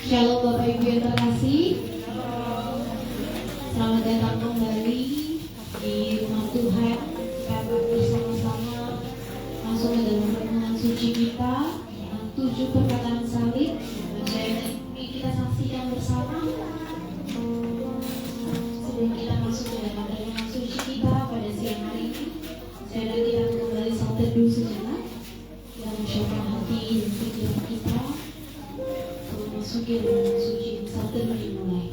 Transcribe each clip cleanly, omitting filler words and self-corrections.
Shalom Bapak Ibu yang terkasih. Selamat datang kembali di rumah Tuhan. Kita akan bersama-sama masuk ke dalam renungan suci kita yang 7 perkataan salib. Dan ini kita saksikan bersama. Sebelum kita masuk ke dalam renungan suci kita pada siang hari ini, saya dan kita kembali saat teduh sejenak yang mencoba hati dan pikiran kita masukin renungan suci saat teduh dimulai.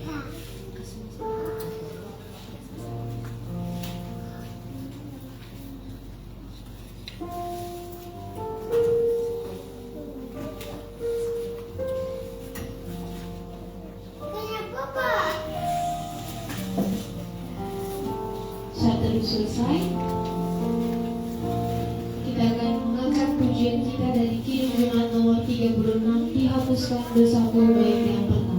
Saat teduh selesai, kita akan mengangkat pujian kita dari Kidung Jemaat nomor 36, dihapuskan dosaku baik yang pertama.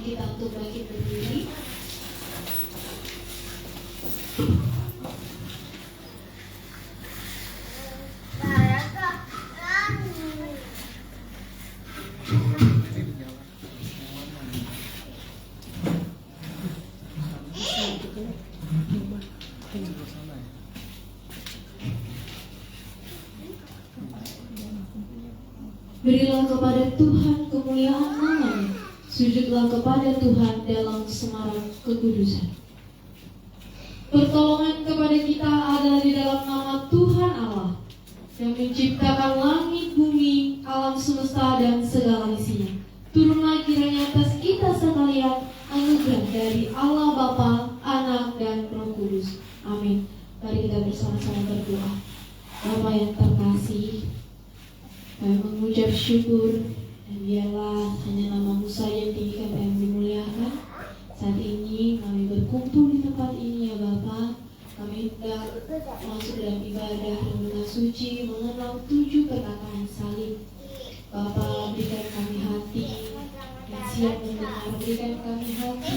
Kita untuk bangkit berdiri. Berilah kepada Tuhan kemuliaan namanya. Sujudlah kepada Tuhan dalam semarak kekudusan. Pertolongan kepada kita adalah di dalam nama Tuhan Allah yang menciptakan langit, bumi, alam semesta dan segala isinya. Turunlah kiranya atas kita sekalian anugerah dari Allah Bapa, Anak dan Roh Kudus. Amin. Mari kita bersama-sama berdoa. Bapa yang terkasih, kami mengucap syukur. Dan biarlah hanya nama-Mu saja yang tinggikan dan dimuliakan. Saat ini kami berkumpul di tempat ini ya Bapa. Kami hendak masuk dalam ibadah renungan suci mengenal 7 perkataan salib. Bapa, berikan kami hati yang siap mendengar. Berikan kami hati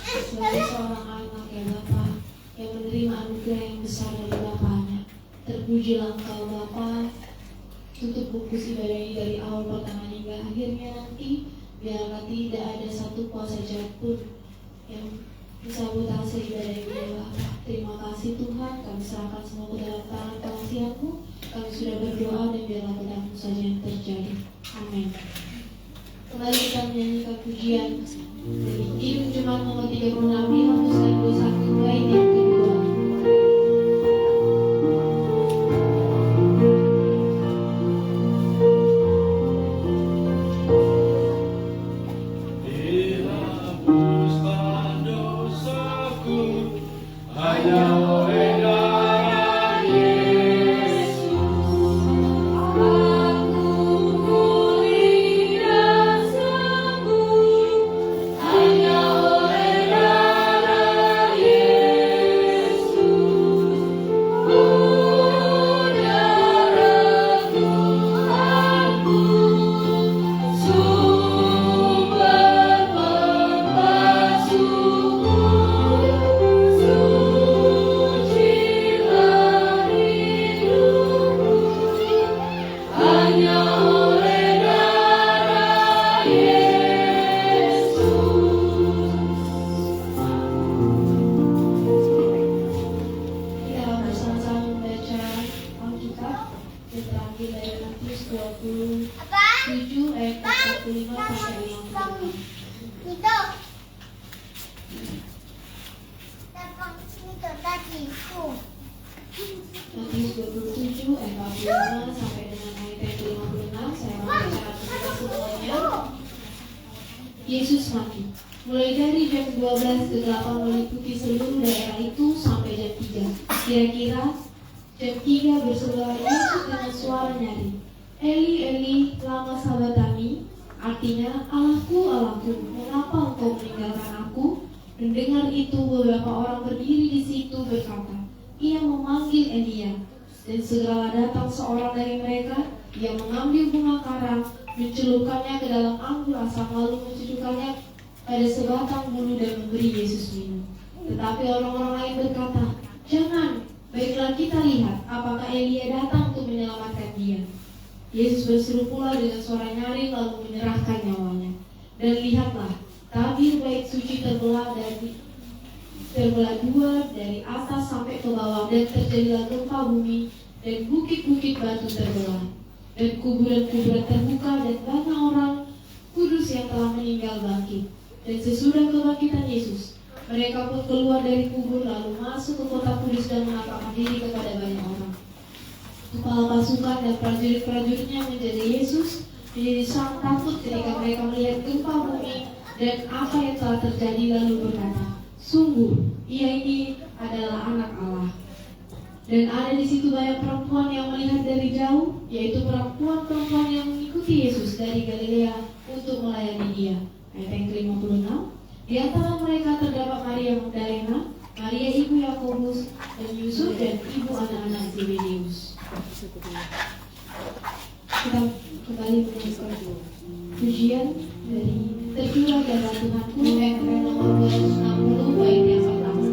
sebagai seorang anak ya Bapa, yang menerima anugerah yang besar dari Bapaknya. Terpujilah Engkau Bapa. Tutup bungkus ibadah ini dari awal pertengahan hingga akhirnya nanti. Biarlah tidak ada satu kuasa jahat pun yang mensabotase ibadah ini ya Bapa. Terima kasih Tuhan, kami serahkan semua ke dalam tangan pengasihan-Mu. Kami sudah berdoa dan biarlah kehendak-Mu saja yang terjadi. Amin. Kembali kita menyanyikan pujian dari Kidung Jemaat nomor 36, dihapuskan dosaku baik yang kedua. Matius 27 ayat 45 sampai dengan ayat yang ke-56. Saya membacakan untuk semuanya. Yesus mati. Mulai dari jam 12 kegelapan meliputi seluruh daerah itu sampai jam 3. Kira-kira jam 3 berserulah Yesus dengan suara nyaring, Eli, Eli, lama sabatani, artinya, Allahku, Allahku, mengapa engkau meninggalkan aku? Mendengar itu, beberapa orang berdiri di situ berkata, ia memanggil Elia. Dan segera datang seorang dari mereka, yang mengambil bunga karang, mencelupkannya ke dalam anggur asam, lalu mencelukannya pada sebatang bulu dan memberi Yesus minum. Tetapi orang-orang lain berkata, jangan, baiklah kita lihat apakah Elia datang untuk menyelamatkan dia. Yesus berseru pula dengan suara nyaring lalu menyerahkan nyawanya. Dan lihatlah, tabir bait suci terbelah dua dari atas sampai ke bawah, dan terjadilah gempa bumi dan bukit-bukit batu terbelah dan kuburan-kuburan terbuka, dan banyak orang kudus yang telah meninggal bangkit. Dan sesudah kebangkitan Yesus, mereka pun keluar dari kubur lalu masuk ke kota kudus dan menampakkan diri kepada banyak orang. Kepala pasukan dan prajurit-prajuritnya menjaga Yesus menjadi sangat takut ketika mereka melihat gempa bumi dan apa yang telah terjadi, lalu berkata, sungguh, ia ini adalah anak Allah. Dan ada di situ banyak perempuan yang melihat dari jauh, yaitu perempuan-perempuan yang mengikuti Yesus dari Galilea untuk melayani dia. Ayat yang ke-56. Di antara mereka terdapat Maria Magdalena, Maria ibu Yakobus dan Yusuf, dan ibu anak-anak Zebedeus. Kita kembali mendengarkan pujian dari tercurah darah Tuhanku, MR nomor 260 bait yang pertama.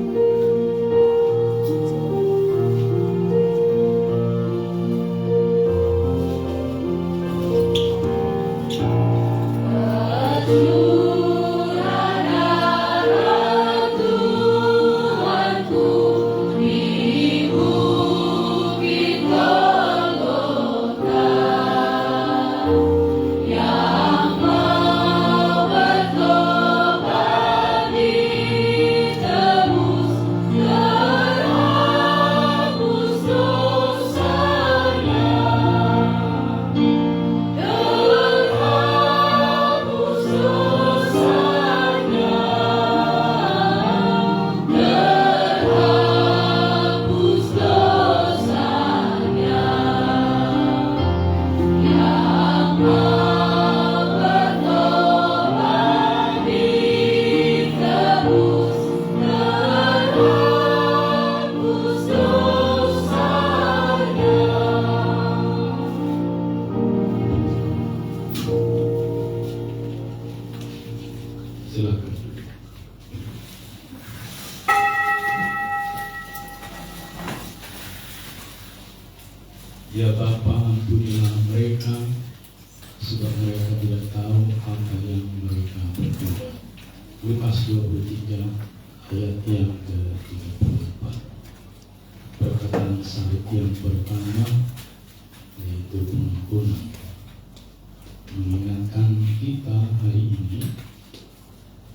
Ya Bapa, ampunilah mereka, sebab mereka tidak tahu apa yang mereka berbuat. Lukas 23 ayat yang ke-34. Perkataan salib yang pertama yaitu pengampunan, mengingatkan kita hari ini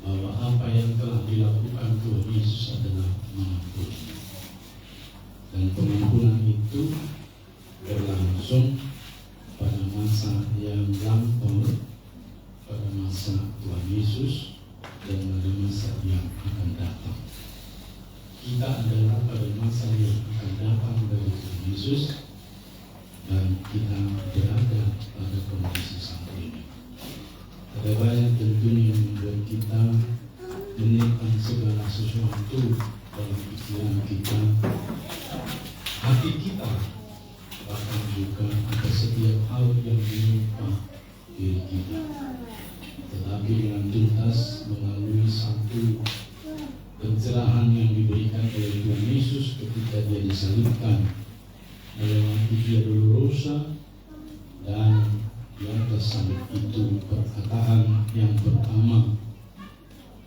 bahwa apa yang telah dilakukan Tuhan Yesus adalah mengampuni, dan pengampunan itu berlangsung pada masa yang lampau, pada masa Tuhan Yesus, dan pada masa yang akan datang. Kita adalah pada masa yang akan datang dari Tuhan Yesus, dan kita berada pada kondisi saat ini. Ada banyak tentunya yang membuat kita menyimpan segala sesuatu dalam pikiran kita, hati kita, bahkan juga ada setiap hal yang menimpa diri kita. Tetapi dengan tuntas melalui satu pencerahan yang diberikan oleh Tuhan Yesus ketika dia disalibkan, melewati Via Dolorosa, dan di atas salib itu perkataan yang pertama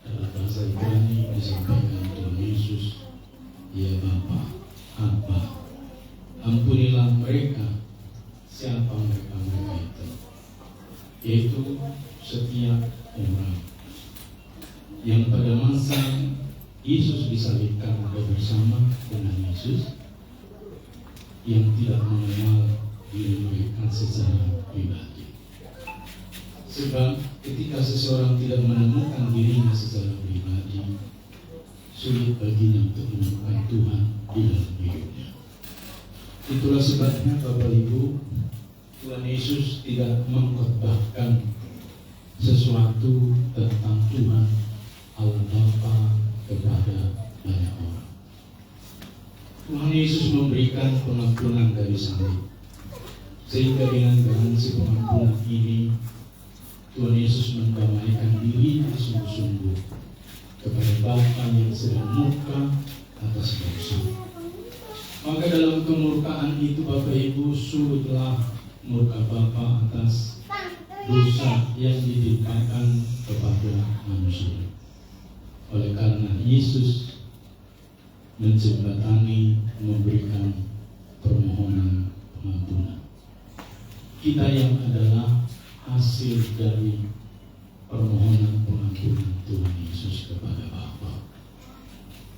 dalam bahasa Ibrani disampaikan Tuhan Yesus, ya Bapa, Abba, ampunilah mereka. Siapa mereka itu? Yaitu setiap orang yang pada masa Yesus disalibkan ada bersama dengan Yesus, yang tidak mengenal diri mereka secara pribadi. Sebab ketika seseorang tidak menemukan dirinya secara pribadi, sulit baginya untuk menemukan Tuhan di dalam hidupnya. Itulah sebabnya Bapak Ibu, Tuhan Yesus tidak mengkhotbahkan sesuatu tentang Tuhan Allah Bapa kepada banyak orang. Tuhan Yesus memberikan pengampunan dari salib, sehingga dengan garansi pengampunan ini Tuhan Yesus mendamaikan dirinya sungguh-sungguh kepada Bapa yang sedang murka atas dosa. Maka dalam kemurkaan itu Bapak Ibu, surutlah murka Bapa atas dosa yang ditimpakan kepada manusia. Oleh karena Yesus menjembatani, memberikan permohonan pengampunan. Kita yang adalah hasil dari permohonan pengampunan Tuhan Yesus kepada Bapa.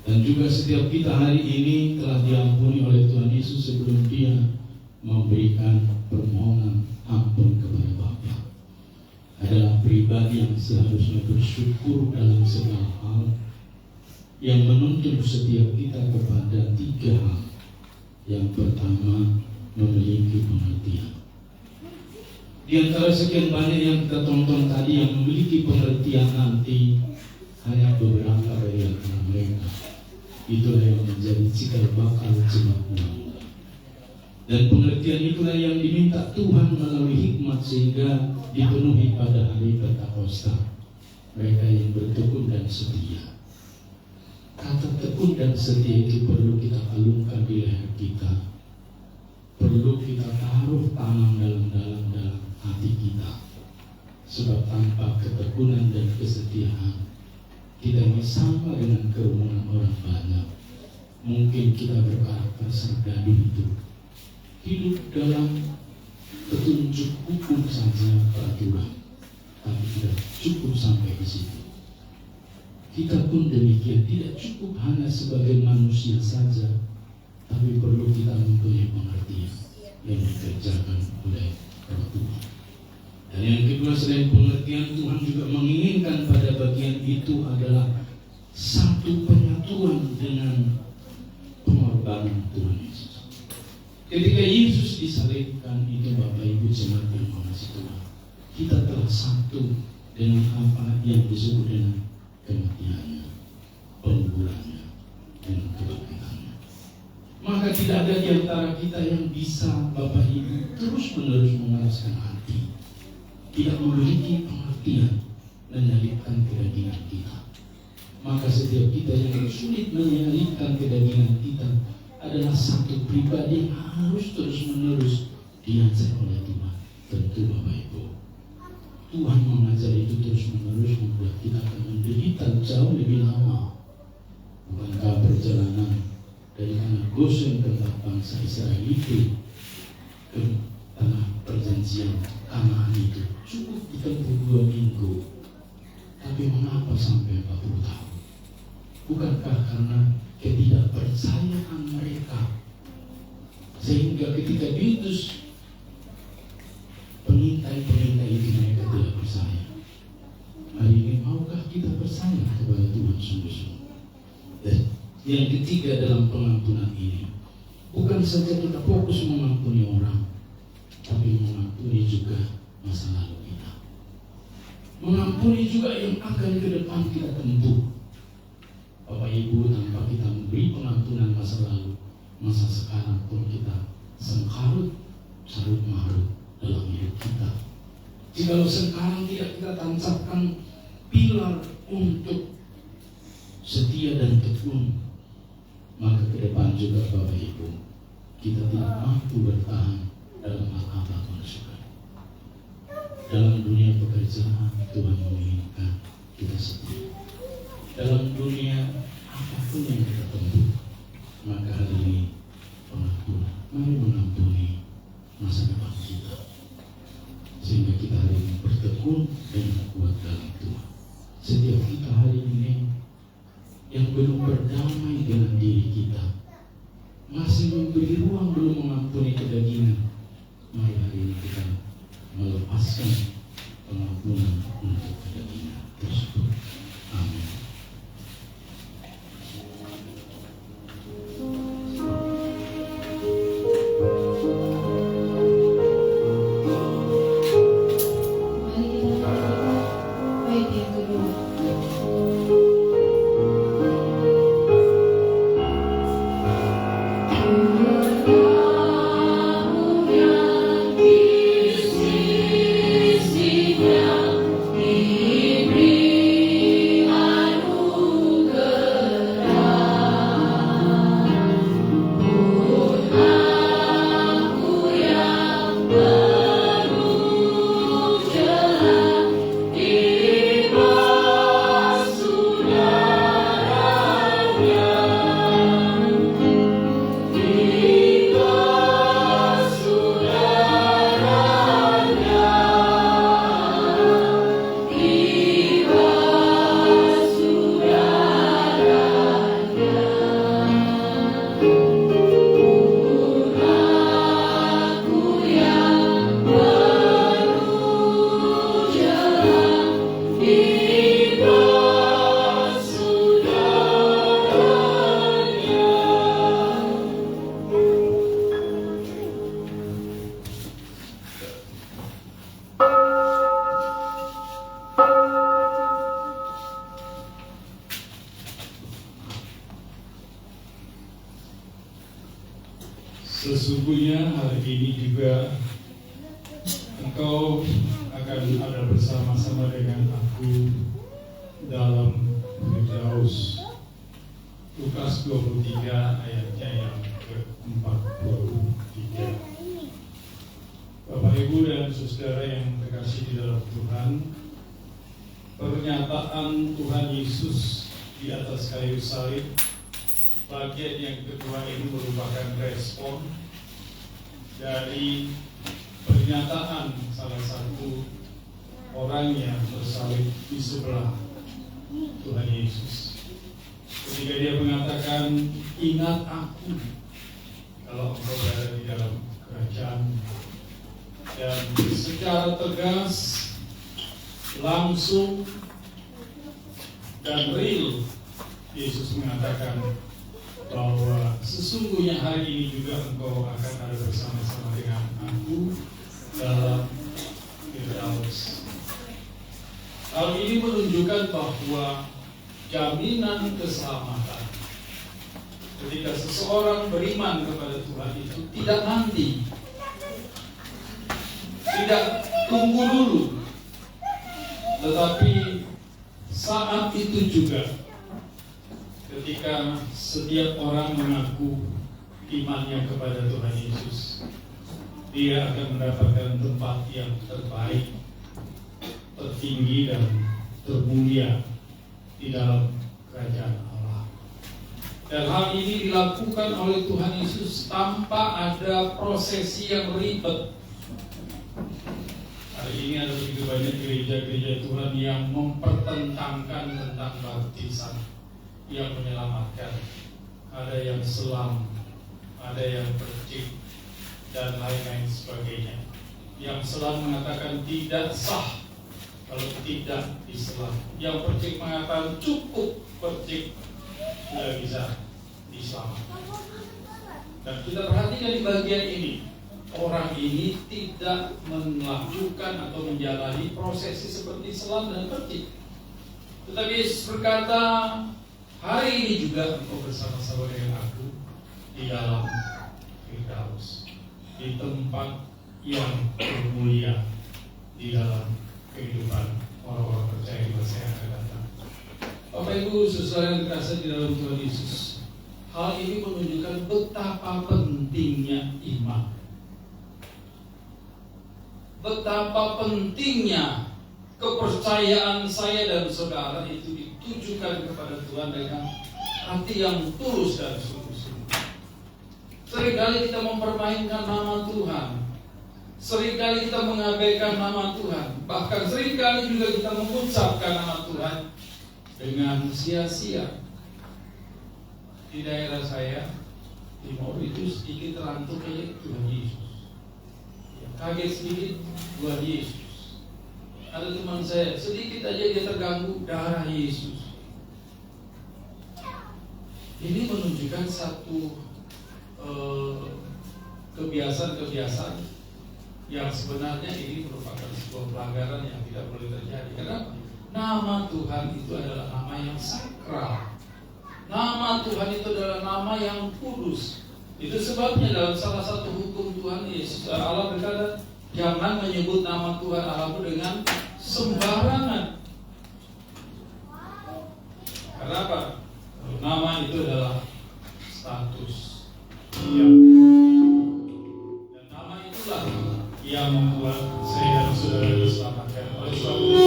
Dan juga setiap kita hari ini telah diampuni oleh Tuhan Yesus sebelum Dia memberikan permohonan ampun kepada Bapa. Adalah pribadi yang seharusnya bersyukur dalam segala hal, yang menuntun setiap kita kepada 3 hal. Yang pertama, memiliki pengertian. Di antara sekian banyak yang kita tonton tadi, yang memiliki pengertian nanti hanya beberapa dari antara mereka. Itulah yang menjadi cikal bakal jemaat mula-mula. Dan pengertian itulah yang diminta Tuhan melalui hikmat sehingga dipenuhi pada hari Pentakosta. Mereka yang bertekun dan setia. Kata tekun dan setia itu perlu kita alunkan di leher kita. Perlu kita taruh tanam dalam hati kita. Sebab tanpa ketekunan dan kesetiaan, kita ini sama dengan kerumunan orang banyak. Mungkin kita berkarakter sergadu itu, hidup dalam petunjuk hukum saja, peraturan, tapi tidak cukup sampai di situ. Kita pun demikian, tidak cukup hanya sebagai manusia saja, tapi perlu kita mempunyai pengertian yang dikerjakan oleh Roh Tuhan. Dan yang kedua, selain pengertian, Tuhan juga menginginkan pada bagian itu adalah satu penyatuan dengan pengorbanan Tuhan Yesus. Ketika Yesus disalibkan itu, Bapak Ibu jemaat yang mengasihi Tuhan, kita telah satu dengan apa yang disebut dengan kematiannya, penguburannya, dan kebangkitannya. Maka tidak ada di antara kita yang bisa, Bapak Ibu, terus-menerus mengeraskan hati, tidak memiliki pengertian, menyalibkan kedagingan kita. Maka setiap kita yang sulit menyalibkan kedagingan kita adalah satu pribadi yang harus terus-menerus diajar oleh Tuhan. Tentu Bapak Ibu, Tuhan mengajar itu terus-menerus membuat kita akan menderita jauh lebih lama. Bukankah perjalanan dari tanah Gosen tempat bangsa Israel itu ke tanah perjanjian Kanaan itu cukup ditempuh 2 minggu, tapi mengapa sampai 40 tahun? Bukankah karena ketidakpercayaan mereka, sehingga ketika diutus pengintai-pengintai itu mereka tidak percaya. Hari ini maukah kita percaya kepada Tuhan sungguh-sungguh? Dan yang ketiga dalam pengampunan ini, bukan saja kita fokus mengampuni orang, tapi mengampuni juga masa lalu kita. Mengampuni juga yang akan ke depan kita tempuh. Bapak Ibu, tanpa kita memberi pengampunan masa lalu, masa sekarang pun kita sengkarut, carut marut dalam hidup kita. Jikalau sekarang tidak kita tancapkan pilar untuk setia dan tekun, maka ke depan juga Bapak Ibu, kita tidak mampu bertahan dalam hal apapun juga. Dalam dunia pekerjaan, Tuhan menginginkan kita setia. Dalam dunia apapun yang kita tempuh, maka hari ini pengampunan, mari mengampuni masa depan kita, sehingga kita hari ini bertekun dan kuat dalam Tuhan. setiap kita hari ini yang belum berdamai dengan diri kita, masih memberi ruang, belum mengampuni kedagingan, mari hari ini kita melepaskan pengampunan untuk kedagingan tersebut. Amin. Mari kita lanjutkan bait yang kedua. Sesungguhnya hari ini juga engkau akan ada bersama-sama dengan aku dalam Firdaus. Lukas 23 ayatnya yang ke-43. Bapak Ibu dan saudara yang terkasih di dalam Tuhan, pernyataan Tuhan Yesus di atas kayu salib bagian yang kedua ini merupakan respon dari pernyataan salah satu orang yang bersalib di sebelah Tuhan Yesus. Ketika dia mengatakan, ingat aku kalau engkau berada di dalam kerajaan. Dan secara tegas, langsung dan real, Yesus mengatakan bahwa sesungguhnya hari ini juga engkau akan ada bersama-sama dengan aku dalam Firdaus. Hal ini menunjukkan bahwa jaminan keselamatan ketika seseorang beriman kepada Tuhan itu tidak nanti, tidak tunggu dulu, tetapi saat itu juga ketika setiap orang mengaku imannya kepada Tuhan Yesus, dia akan mendapatkan tempat yang terbaik, tertinggi dan termulia di dalam kerajaan Allah. Dan hal ini dilakukan oleh Tuhan Yesus tanpa ada prosesi yang ribet. Hari ini ada begitu banyak gereja-gereja Tuhan yang mempertentangkan tentang baptisan yang menyelamatkan. Ada yang selam, ada yang percik, dan lain-lain sebagainya. Yang selam mengatakan tidak sah kalau tidak diselam. Yang percik mengatakan cukup percik sudah bisa diselamatkan. Dan kita perhatikan di bagian ini, orang ini tidak melakukan atau menjalani prosesi seperti selam dan percik. Tetapi Yesus berkata, hari ini juga engkau bersama-sama dengan aku di dalam Firdaus, di tempat yang termulia di dalam kehidupan orang-orang percaya di masa yang akan datang. Bapak Ibu saudara yang terkasih di dalam Tuhan Yesus, hal ini menunjukkan betapa pentingnya iman, betapa pentingnya kepercayaan saya dan saudara itu ditujukan kepada Tuhan dengan hati yang tulus dan sungguh-sungguh. Seringkali kita mempermainkan nama Tuhan. Seringkali kita mengabaikan nama Tuhan. Bahkan seringkali juga kita mengucapkan nama Tuhan dengan sia-sia. Di daerah saya, Timur itu sedikit terantuk aja Tuhan Yesus. Kaget sedikit, Tuhan Yesus. Ada teman saya, sedikit aja dia terganggu, darah Yesus. Ini menunjukkan satu kebiasaan-kebiasaan yang sebenarnya ini merupakan sebuah pelanggaran yang tidak boleh terjadi. Karena nama Tuhan itu adalah nama yang sakral. Nama Tuhan itu adalah nama yang kudus. Itu sebabnya dalam salah satu hukum Tuhan Yesus Allah berkata, jangan menyebut nama Tuhan Allahmu dengan sembarangan. Karena apa? Nama itu adalah status. Dan nama itulah yang membuat saya dan saudara diselamatkan. Oleh sebab itu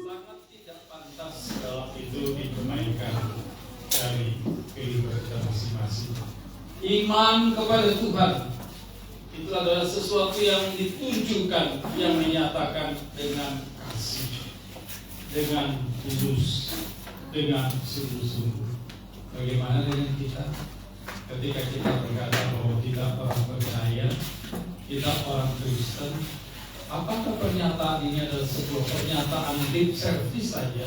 sangat tidak pantas kalau itu dipermainkan dari kehidupan kita masing-masing. Iman kepada Tuhan itu adalah sesuatu yang ditunjukkan, yang dinyatakan dengan kasih, dengan tulus, dengan sungguh-sungguh. Bagaimana dengan kita? Ketika kita berkata bahwa kita orang percaya, kita orang Kristen, apakah pernyataan ini adalah sebuah pernyataan lip service saja,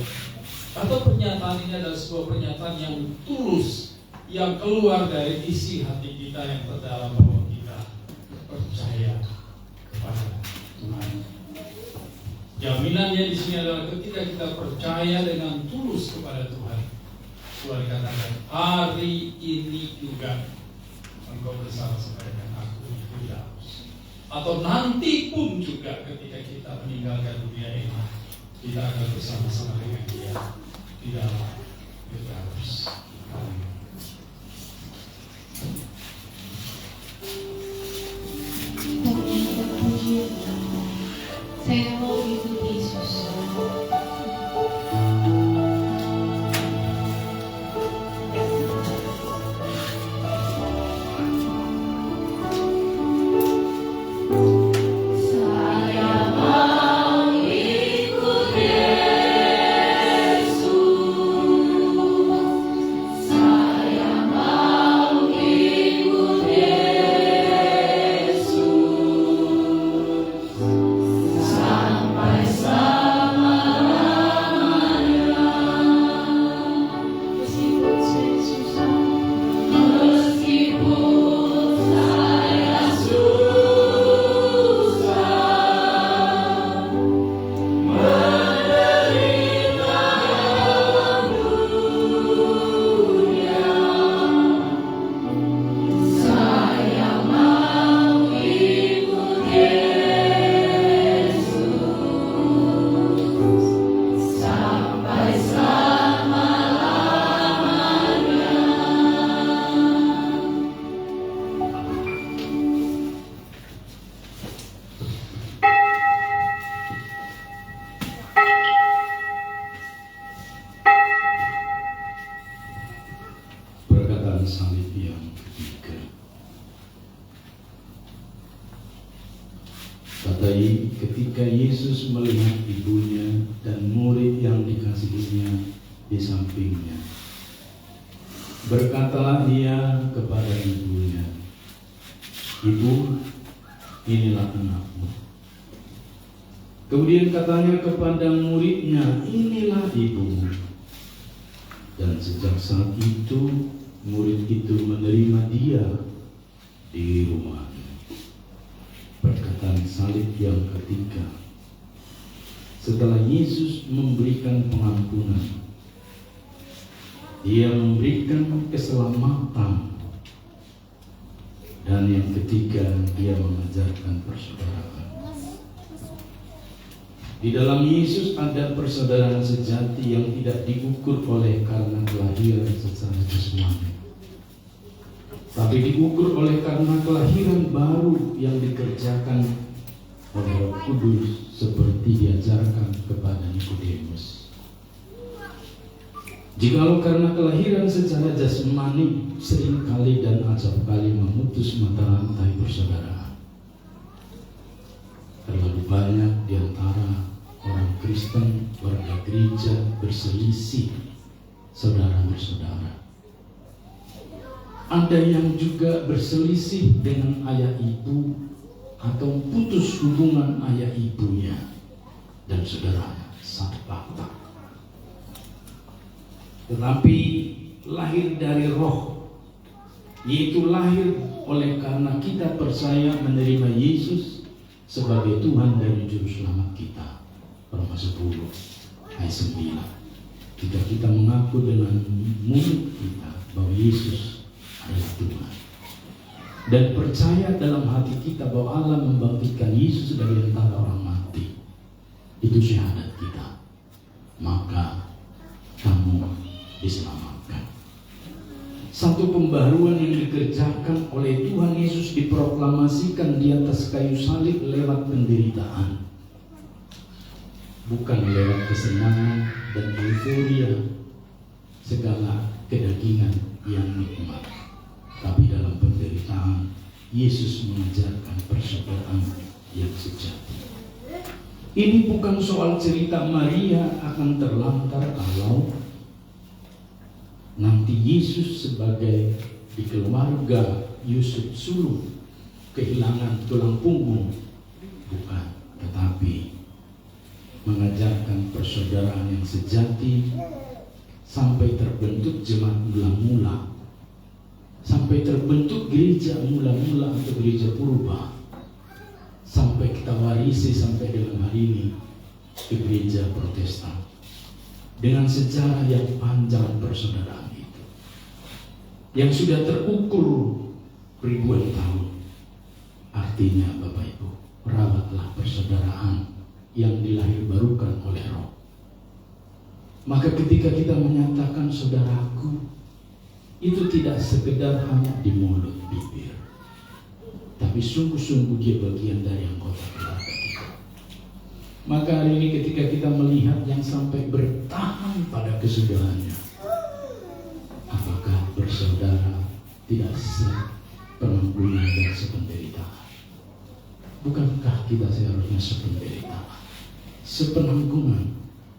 atau pernyataan ini adalah sebuah pernyataan yang tulus, yang keluar dari isi hati kita yang terdalam bahwa kita percaya kepada Tuhan? Jaminannya di sini adalah ketika kita percaya dengan tulus kepada Tuhan, Tuhan katakan, hari ini juga engkau bersama-sama dengan aku di Daus. Atau nanti pun juga ketika kita meninggalkan dunia ini, kita akan bersama-sama dengan Dia di dalam Daus. Saya mau ikuti Yesus. Salib yang ketiga. Ketika Yesus melihat ibunya dan murid yang dikasihinya di sampingnya, berkatalah ia kepada ibunya, "Ibu, inilah anakmu." Kemudian katanya kepada muridnya, "Inilah ibumu." Dan sejak saat itu murid itu menerima dia di rumahnya. Perkataan salib yang ketiga. Setelah Yesus memberikan pengampunan, Dia memberikan keselamatan, dan yang ketiga Dia mengajarkan persaudaraan. Di dalam Yesus ada persaudaraan sejati yang tidak diukur oleh karena kelahiran secara jasmani, tapi diukur oleh karena kelahiran baru yang dikerjakan oleh Roh Kudus seperti diajarkan kepada Nikodemus. Jikalau karena kelahiran secara jasmani seringkali dan acap kali memutus mata rantai persaudaraan, banyak di antara orang Kristen, warga gereja berselisih saudara-saudara. Ada yang juga berselisih dengan ayah ibu atau putus hubungan ayah ibunya dan saudaranya satu bapak. Tetapi lahir dari roh, yaitu lahir oleh karena kita percaya menerima Yesus sebagai Tuhan dan Juru Selamat kita. Roma 10 ayat 9. Jika kita mengaku dengan mulut kita bahwa Yesus adalah Tuhan dan percaya dalam hati kita bahwa Allah membangkitkan Yesus dari antara orang mati, itu syahadat kita, maka kamu diselamatkan. Satu pembaruan yang dikerjakan oleh Tuhan Yesus diproklamasikan di atas kayu salib lewat penderitaan, bukan lewat kesenangan dan euforia segala kedagingan yang nikmat. Tapi dalam penderitaan, Yesus mengajarkan persaudaraan yang sejati. Ini bukan soal cerita Maria akan terlantar kalau nanti Yesus sebagai di keluarga Yusuf sulung kehilangan tulang punggung. Bukan, tetapi mengajarkan persaudaraan yang sejati sampai terbentuk jemaat mula-mula, sampai terbentuk gereja mula-mula atau gereja purba, sampai kita warisi sampai dengan hari ini ke gereja Protestan dengan sejarah yang panjang persaudaraan itu, yang sudah terukur ribuan tahun. Artinya Bapak Ibu, rawatlah persaudaraan yang dilahirbarukan oleh Roh. Maka ketika kita menyatakan saudaraku, itu tidak sekedar hanya di mulut bibir, tapi sungguh-sungguh dia bagian dari anggota keluarga kita. Maka hari ini ketika kita melihat yang sampai bertahan pada kesudahannya, apakah bersaudara tidak sepenanggungan dan sependeritaan? Bukankah kita seharusnya sependeritaan, sepenanggungan?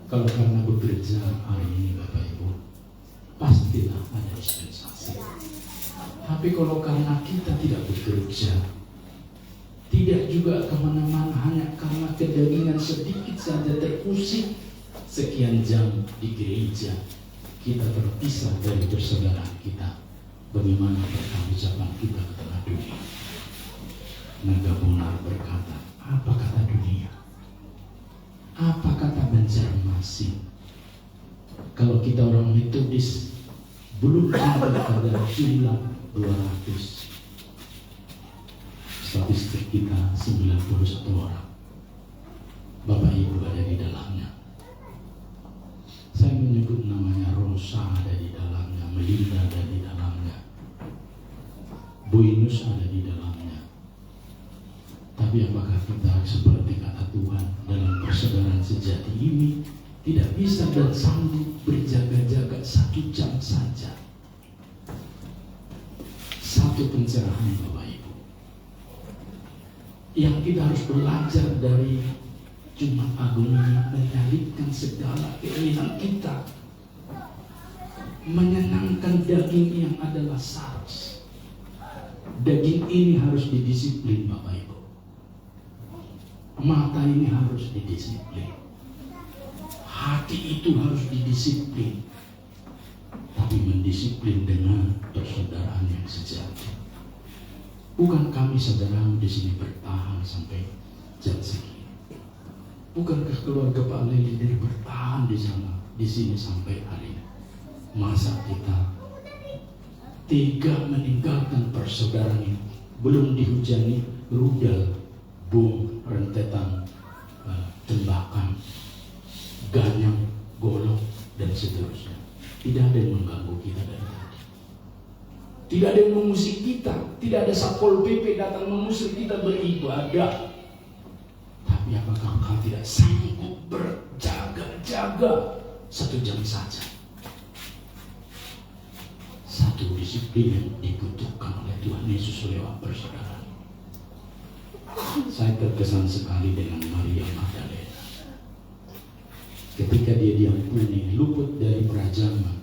Kalau karena bekerja hari ini Bapak Ibu, pastilah ada dispensasi. Tapi kalau karena kita tidak bekerja, tidak juga kemana-mana, hanya karena kedagingan sedikit saja terusik sekian jam di gereja, kita terpisah dari persaudaraan kita. Bagaimana pertanggungjawaban kita ke tengah dunia? Naga Bonar berkata, apa kata dunia? Apa kata Banjarmasin? Kalau kita orang Metodis belum sampai pada jumlah 200, statistik kita 91 orang. Bapak Ibu ada di dalamnya. Saya menyebut namanya Rosa ada di dalamnya, Melinda ada di dalamnya, Bu Inus ada di dalamnya. Tapi apakah kita seperti kata Tuhan dalam persaudaraan sejati ini tidak bisa dan sanggup berjaga-jaga 1 jam saja? Satu pencerahan Bapak Ibu yang kita harus belajar dari Jumat Agung ini, menyalipkan segala keinginan kita, menyenangkan daging yang adalah saras. Daging ini harus didisiplin Bapak Ibu. Mata ini harus didisiplin, hati itu harus didisiplin, tapi mendisiplin dengan persaudaraan yang sejati. Bukan kami saudaramu di sini bertahan sampai jam segini. Bukankah keluarga Pak Leli bertahan di sana, di sini sampai hari ini? Masa kita tega meninggalkan persaudaraan ini? Belum dihujani rudal, bom, rentetan, tembakan, ganyang, golok, dan seterusnya. Tidak ada yang mengganggu kita dari tadi. Tidak ada yang mengusik kita. Tidak ada Satpol PP datang mengusik kita beribadah. Tapi apakah kau tidak sanggup berjaga-jaga 1 jam saja? Satu disiplin yang dibutuhkan oleh Tuhan Yesus lewat persaudaraan. Saya terkesan sekali dengan Maria Magdalena. Ketika dia diampuni, luput dari perajaman.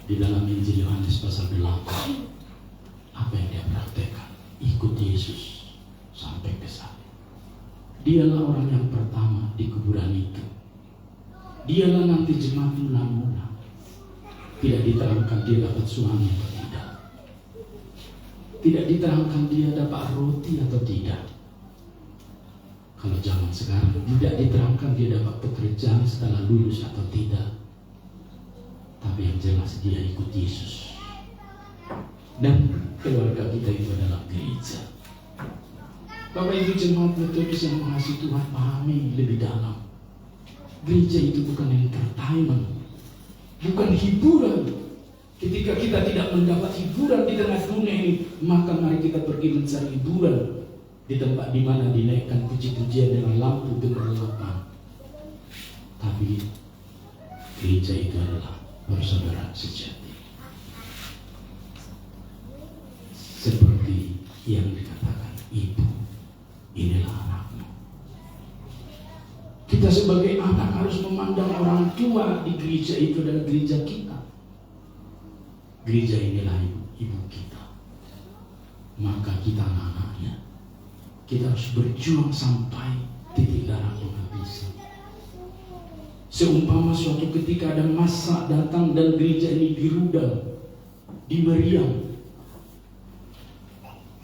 Di dalam Injil Yohanes pasal 8, apa yang dia praktekkan? Ikut Yesus sampai ke salib. Dialah orang yang pertama di kuburan itu. Dialah nanti jemaat mula-mula. Tidak diterangkan dia dapat suami atau tidak. Tidak diterangkan dia dapat roti atau tidak. Kalau zaman sekarang tidak diterangkan dia dapat pekerjaan setelah lulus atau tidak. Tapi yang jelas dia ikut Yesus. Dan keluarga kita itu adalah gereja. Bapak Ibu jemaat metodis yang mengasihi Tuhan, pahami lebih dalam. Gereja itu bukan entertainment, bukan hiburan. Ketika kita tidak mendapat hiburan di tengah dunia ini, maka mari kita pergi mencari hiburan di tempat di mana dinaikkan puji-pujian dengan lampu gemerlapan. Tapi gereja itu adalah persaudaraan sejati. Seperti yang dikatakan ibu, inilah anakmu. Kita sebagai anak harus memandang orang tua di gereja itu adalah gereja kita. Gereja inilah ibu kita. Maka kita anak-anaknya, kita harus berjuang sampai titik darah penghabisan. Seumpama suatu ketika ada masa datang dan gereja ini dirudal, dimeriam,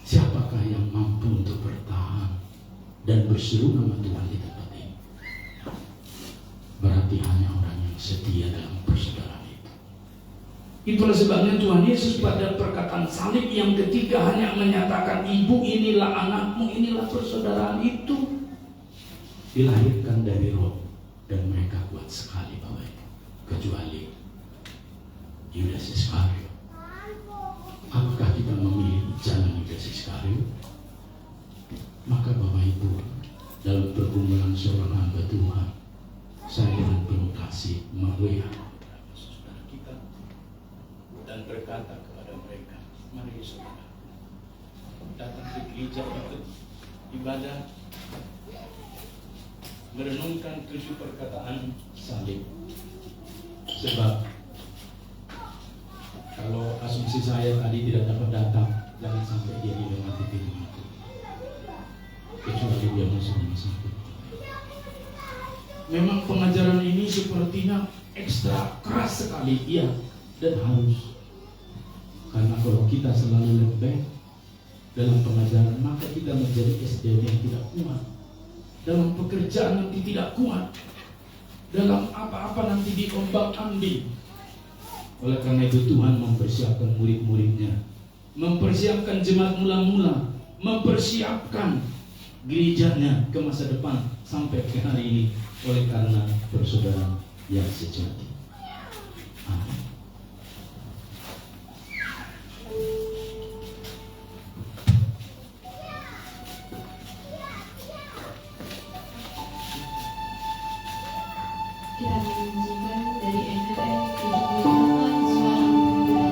siapakah yang mampu untuk bertahan dan berseru nama Tuhan di tempat ini? Berarti hanya orang yang setia dalam persaudaraan itu. Itulah sebabnya Tuhan Yesus pada perkataan salib yang ketiga hanya menyatakan, ibu inilah anakmu, inilah persaudaraan itu. Dilahirkan dari roh dan mereka kuat sekali Bapak Ibu. Kecuali Yudas Iskariot. Apakah kita memilih jalan Yudas Iskariot? Maka Bapak Ibu, dalam pergumulan seorang hamba Tuhan, saya dengan penuh kasih mengawal saudara kita dan berkata kepada mereka, mari saudara datang ke gereja ikut ibadah, merenungkan 7 perkataan salib. Sebab kalau asumsi saya tadi tidak dapat datang, jangan sampai dia dilewati pintu itu, kecuali dia masuk rumah sakit. Memang pengajaran ini sepertinya ekstra keras sekali, iya, dan harus. Karena kalau kita selalu lembek dalam pengajaran, maka kita menjadi SDM yang tidak kuat. Dalam pekerjaan nanti tidak kuat. Dalam apa-apa nanti diombak-ambing. Oleh karena itu Tuhan mempersiapkan murid-muridnya, mempersiapkan jemaat mula-mula, mempersiapkan gerejanya ke masa depan sampai ke hari ini. Oleh karena persaudaraan yang sejati. Amin. Kita menyanyikan dari NKM 78 Suara Pemuda.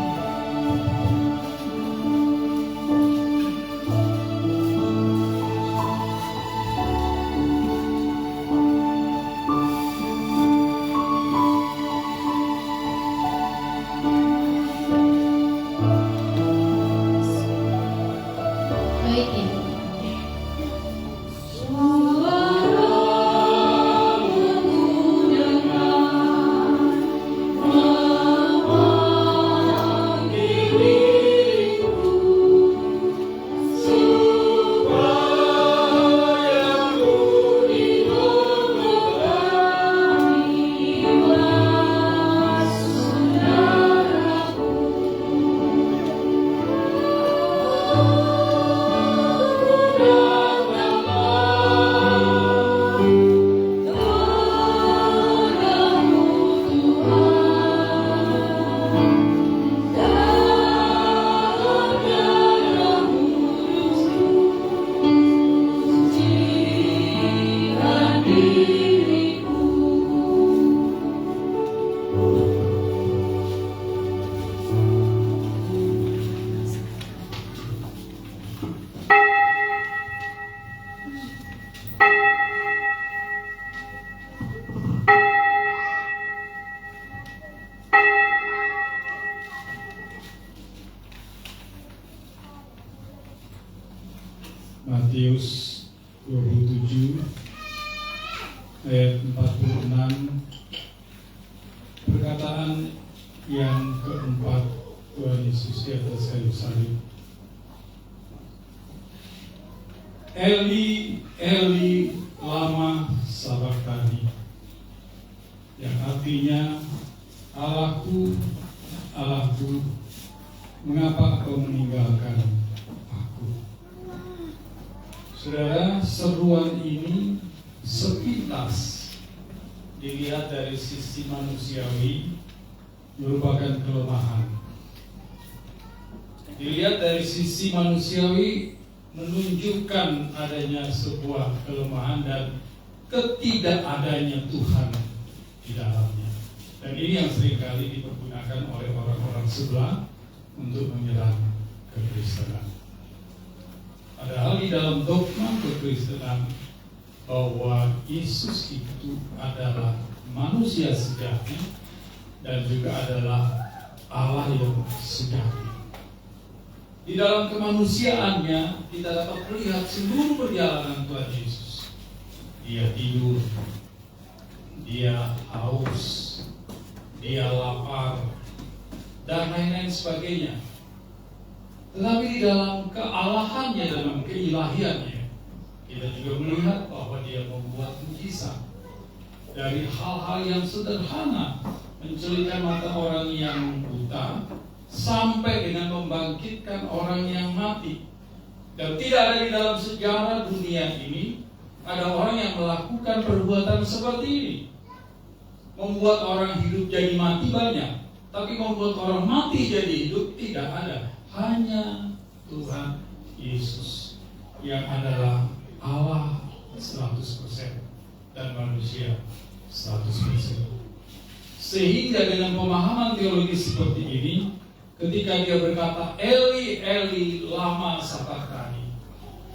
perkataan yang keempat Tuhan Yesus di atas kayu salib. Eli, Eli, lama sabachthani, yang artinya Allahku, Allahku, mengapa Engkau meninggalkan aku? Saudara, seruan ini sepintas dilihat dari sisi manusiawi merupakan kelemahan. Dilihat dari sisi manusiawi menunjukkan adanya sebuah kelemahan dan ketidakadanya Tuhan di dalamnya. Dan ini yang seringkali dipergunakan oleh orang-orang sebelah untuk menyerang kekristenan. Padahal di dalam dogma kekristenan bahwa Yesus itu adalah manusia sejati dan juga adalah Allah yang sejati. Di dalam kemanusiaannya kita dapat melihat seluruh perjalanan Tuhan Yesus. Dia tidur, dia haus, dia lapar, dan lain-lain sebagainya. Tetapi di dalam kealahannya, dalam keilahiannya, kita juga melihat bahwa dia membuat mujizat dari hal-hal yang sederhana, menculikkan mata orang yang buta, sampai dengan membangkitkan orang yang mati. Dan tidak ada di dalam sejarah dunia ini ada orang yang melakukan perbuatan seperti ini. Membuat orang hidup jadi mati banyak, tapi membuat orang mati jadi hidup tidak ada. Hanya Tuhan Yesus yang adalah Allah 100% dan manusia 100%. Sehingga dengan pemahaman teologi seperti ini, ketika dia berkata, Eli, Eli, lama sabachthani,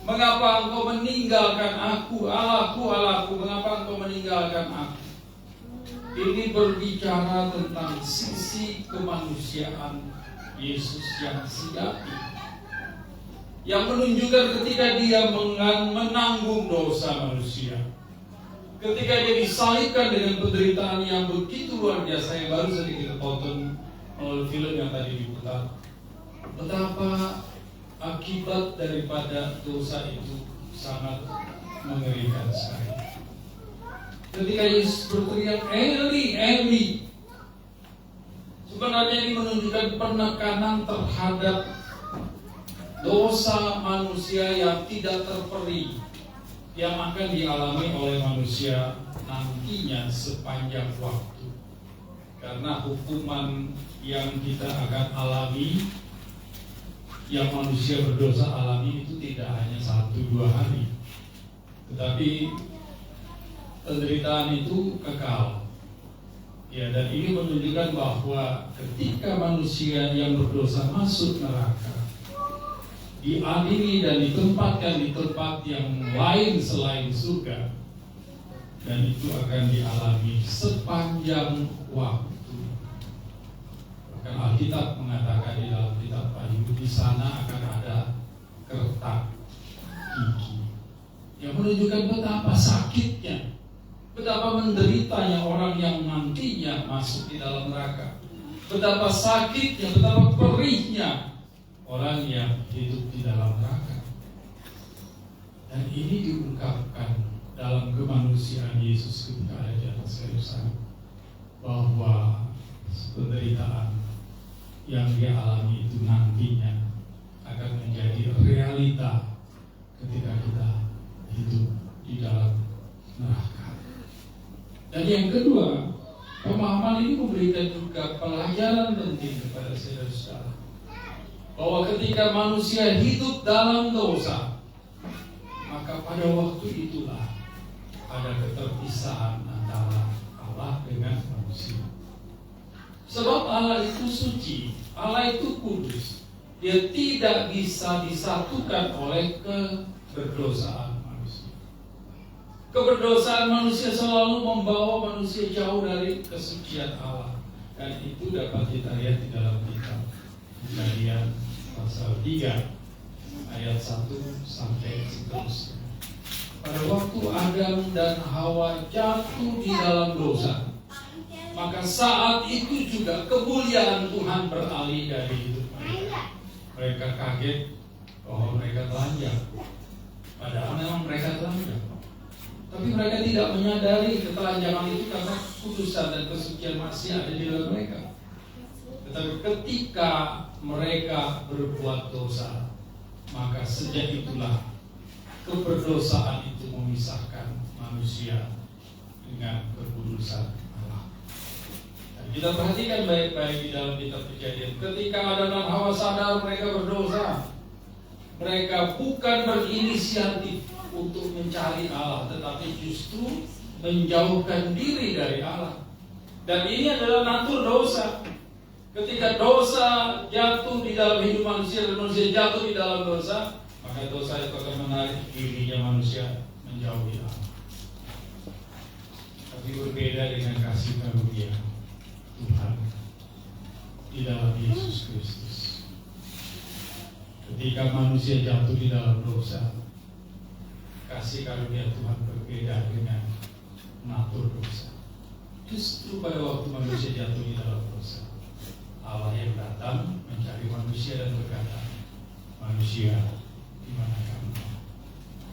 mengapa engkau meninggalkan aku, Allahku, Allahku, mengapa engkau meninggalkan aku? Ini berbicara tentang sisi kemanusiaan Yesus yang sejati, yang menunjukkan ketika dia menanggung dosa manusia, ketika dia disalibkan dengan penderitaan yang begitu luar biasa, yang baru saja kita tonton melalui film yang tadi diputar, betapa akibat daripada dosa itu sangat mengerikan sekali. Ketika Yesus berteriak, Eli, Eli, sebenarnya ini menunjukkan penekanan terhadap dosa manusia yang tidak terperi, yang akan dialami oleh manusia nantinya sepanjang waktu. Karena hukuman yang kita akan alami, yang manusia berdosa alami itu tidak hanya 1-2 hari, tetapi penderitaan itu kekal. Ya, dan ini menunjukkan bahwa ketika manusia yang berdosa masuk neraka, diadili dan ditempatkan di tempat yang lain selain surga, dan itu akan dialami sepanjang waktu. Bahkan Alkitab mengatakan di dalam kitab Wahyu, di sana akan ada kertak gigi, yang menunjukkan betapa sakitnya, betapa menderitanya orang yang nantinya masuk di dalam neraka, betapa sakitnya, betapa perihnya orang yang hidup di dalam neraka. Dan ini diungkapkan dalam kemanusiaan Yesus ketika ada di atas kayu salib, bahwa penderitaan yang dia alami itu nantinya akan menjadi realita ketika kita hidup di dalam neraka. Dan yang kedua, pemahaman ini memberikan juga pelajaran penting kepada saudara-saudara, bahwa ketika manusia hidup dalam dosa, maka pada waktu itulah ada keterpisahan antara Allah dengan manusia. Sebab Allah itu suci, Allah itu kudus, dia tidak bisa disatukan oleh keberdosaan manusia. Keberdosaan manusia selalu membawa manusia jauh dari kesucian Allah, dan itu dapat kita lihat di dalam kitab Kejadian pasal 3 ayat 1 sampai seterusnya. Pada waktu Adam dan Hawa jatuh di dalam dosa, maka saat itu juga kemuliaan Tuhan beralih dari hidup mereka. Mereka kaget bahwa mereka telanjang, padahal memang mereka telanjang. Tapi mereka tidak menyadari ketelanjangan itu karena kudusan dan kesucian masih ada di dalam mereka. Tetapi ketika mereka berbuat dosa, maka sejak itulah keberdosaan itu memisahkan manusia dengan kekudusan Allah. Dan kita perhatikan baik-baik di dalam kitab Kejadian. Ketika Adam dan Hawa sadar mereka berdosa, mereka bukan berinisiatif untuk mencari Allah, tetapi justru menjauhkan diri dari Allah. Dan ini adalah natur dosa. Ketika dosa jatuh di dalam hidup manusia dan manusia jatuh di dalam dosa, maka dosa itu akan menarik dirinya manusia menjauhi Allah. Tapi berbeda dengan kasih karunia Tuhan di dalam Yesus Kristus. Ketika manusia jatuh di dalam dosa, kasih karunia Tuhan berbeda dengan natur dosa. Justru pada waktu manusia jatuh di dalam dosa, Allah yang datang mencari manusia dan berkata, manusia, di mana kamu?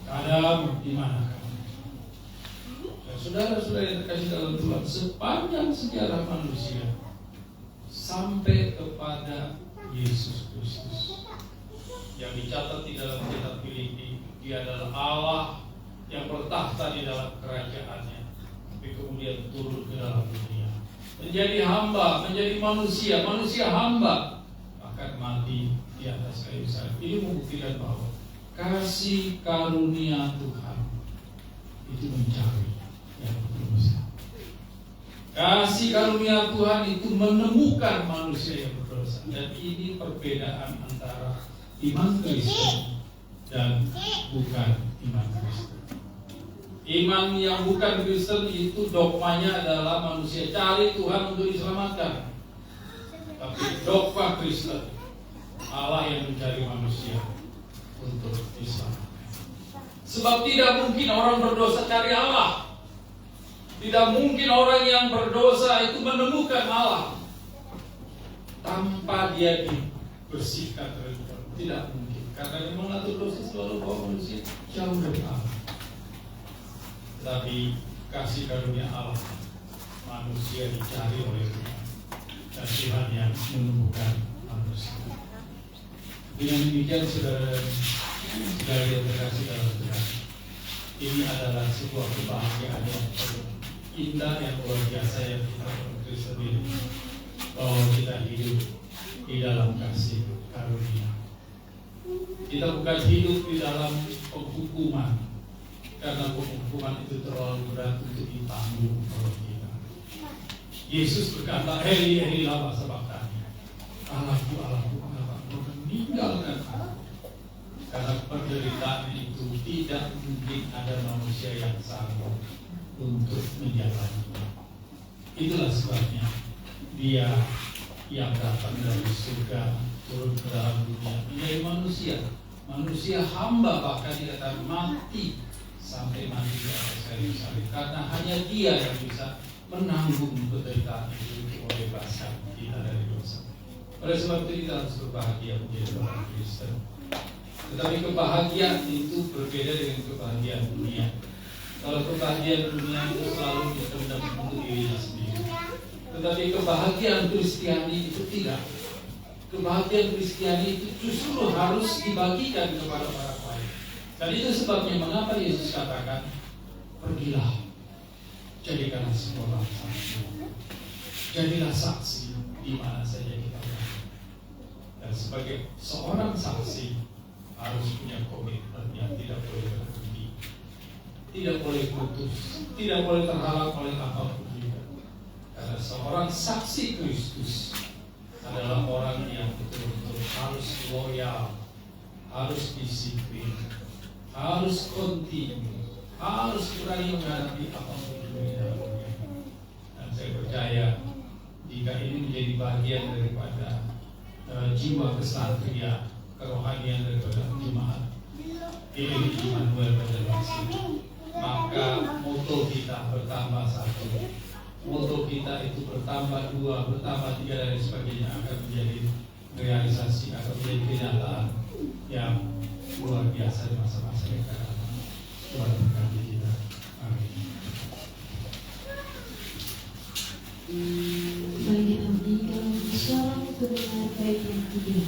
Adam, di mana kamu? Dan saudara-saudara yang terkasih dalam Tuhan, sepanjang sejarah manusia sampai kepada Yesus Kristus yang dicatat di dalam kitab Filipi, Dia adalah Allah yang bertahta di dalam kerajaannya, tapi kemudian turun ke dalam dunia, menjadi hamba, menjadi manusia hamba, bahkan mati di atas kayu salib. Ini membuktikan bahwa kasih karunia Tuhan itu mencari yang berdosa. Kasih karunia Tuhan itu menemukan manusia yang berdosa. Dan ini perbedaan antara iman Kristen dan bukan iman Kristen. Iman yang bukan Kristen itu dogmanya adalah manusia cari Tuhan untuk diselamatkan. Tapi dogma Kristen, Allah yang mencari manusia untuk diselamatkan. Sebab tidak mungkin orang berdosa cari Allah. Tidak mungkin orang yang berdosa itu menemukan Allah tanpa dia dibersihkan dari dosa. Tidak mungkin, karena memang natur dosa selalu bawa manusia jauh dari Allah. Tapi kasih karunia Allah, manusia dicari oleh Tuhan, dan Tuhan yang menemukan manusia. Dengan demikian, saudara yang terkasih dalam Tuhan, ini adalah sebuah kebahagiaan yang indah, yang luar biasa yang kita Kristen ini, bahwa kita hidup di dalam kasih karunia. Kita bukan hidup di dalam penghukuman, karena penghukuman itu terlalu berat untuk ditanggung oleh kita. Yesus berkata, Eli, Eli, lama sabachthani, Allahku, Allahku, mengapa Engkau meninggalkan aku? Karena penderitaan itu tidak mungkin ada manusia yang sanggup untuk menjalaninya. Itulah sebabnya Dia yang datang dari surga turun ke dalam dunia menjadi manusia hamba, bahkan dikatakan mati sampai mati di atas kayu salib, karena hanya Dia yang bisa menanggung penderitaan itu untuk membebaskan kita dari dosa. Oleh sebab itu kita harus berbahagia menjadi orang Kristen. Tetapi kebahagiaan itu berbeda dengan kebahagiaan dunia. Kalau kebahagiaan dunia itu selalu dipendam untuk dirinya sendiri, tetapi kebahagiaan Kristiani itu tidak. Kebahagiaan Kristiani itu justru harus dibagikan kepada orang lain. Dan itu sebabnya mengapa Yesus katakan, pergilah, jadikanlah semua orang saksi. Jadilah saksi di mana saja kita berada. Dan sebagai seorang saksi harus punya komitmen yang tidak boleh berhenti, tidak boleh putus, tidak boleh terhalang oleh apapun juga. Karena seorang saksi Kristus adalah orang yang betul-betul harus loyal, harus disiplin, harus kontinu, harus berani menghadapi apapun di dalamnya. Dan saya percaya jika ini menjadi bagian daripada jiwa kesatria, kerohanian daripada jemaat ini Immanuel Banjarmasin, maka moto kita bertambah satu, foto kita itu bertambah 2, bertambah 3 dan sebagainya akan menjadi realisasi, akan menjadi kenyataan yang luar biasa di masa-masa yang akan datang. Tuhan berkati kita. Amin. Mari kita berikan syarat untuk mendengar baik yang ketiga.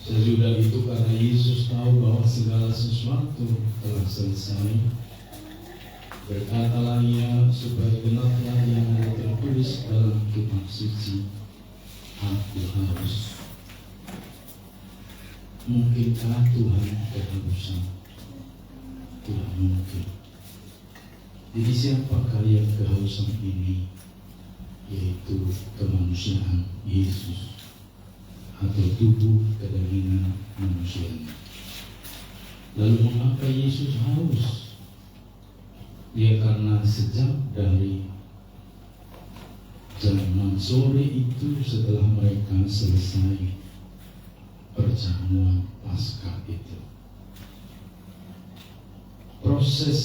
Sesudah itu karena Yesus tahu bahwa segala sesuatu telah selesai, berkatalah Ia supaya genaplah yang tertulis dalam kitab suci, aku haus. Mungkinkah Tuhan kehausan? Tidak mungkin. Jadi siapakah yang kehausan ini? Yaitu kemanusiaan Yesus atau tubuh kedagingan manusianya. Lalu mengapa Yesus haus? Ya karena sejak dari jam 6 sore itu setelah mereka selesai perjamuan Paskah itu, proses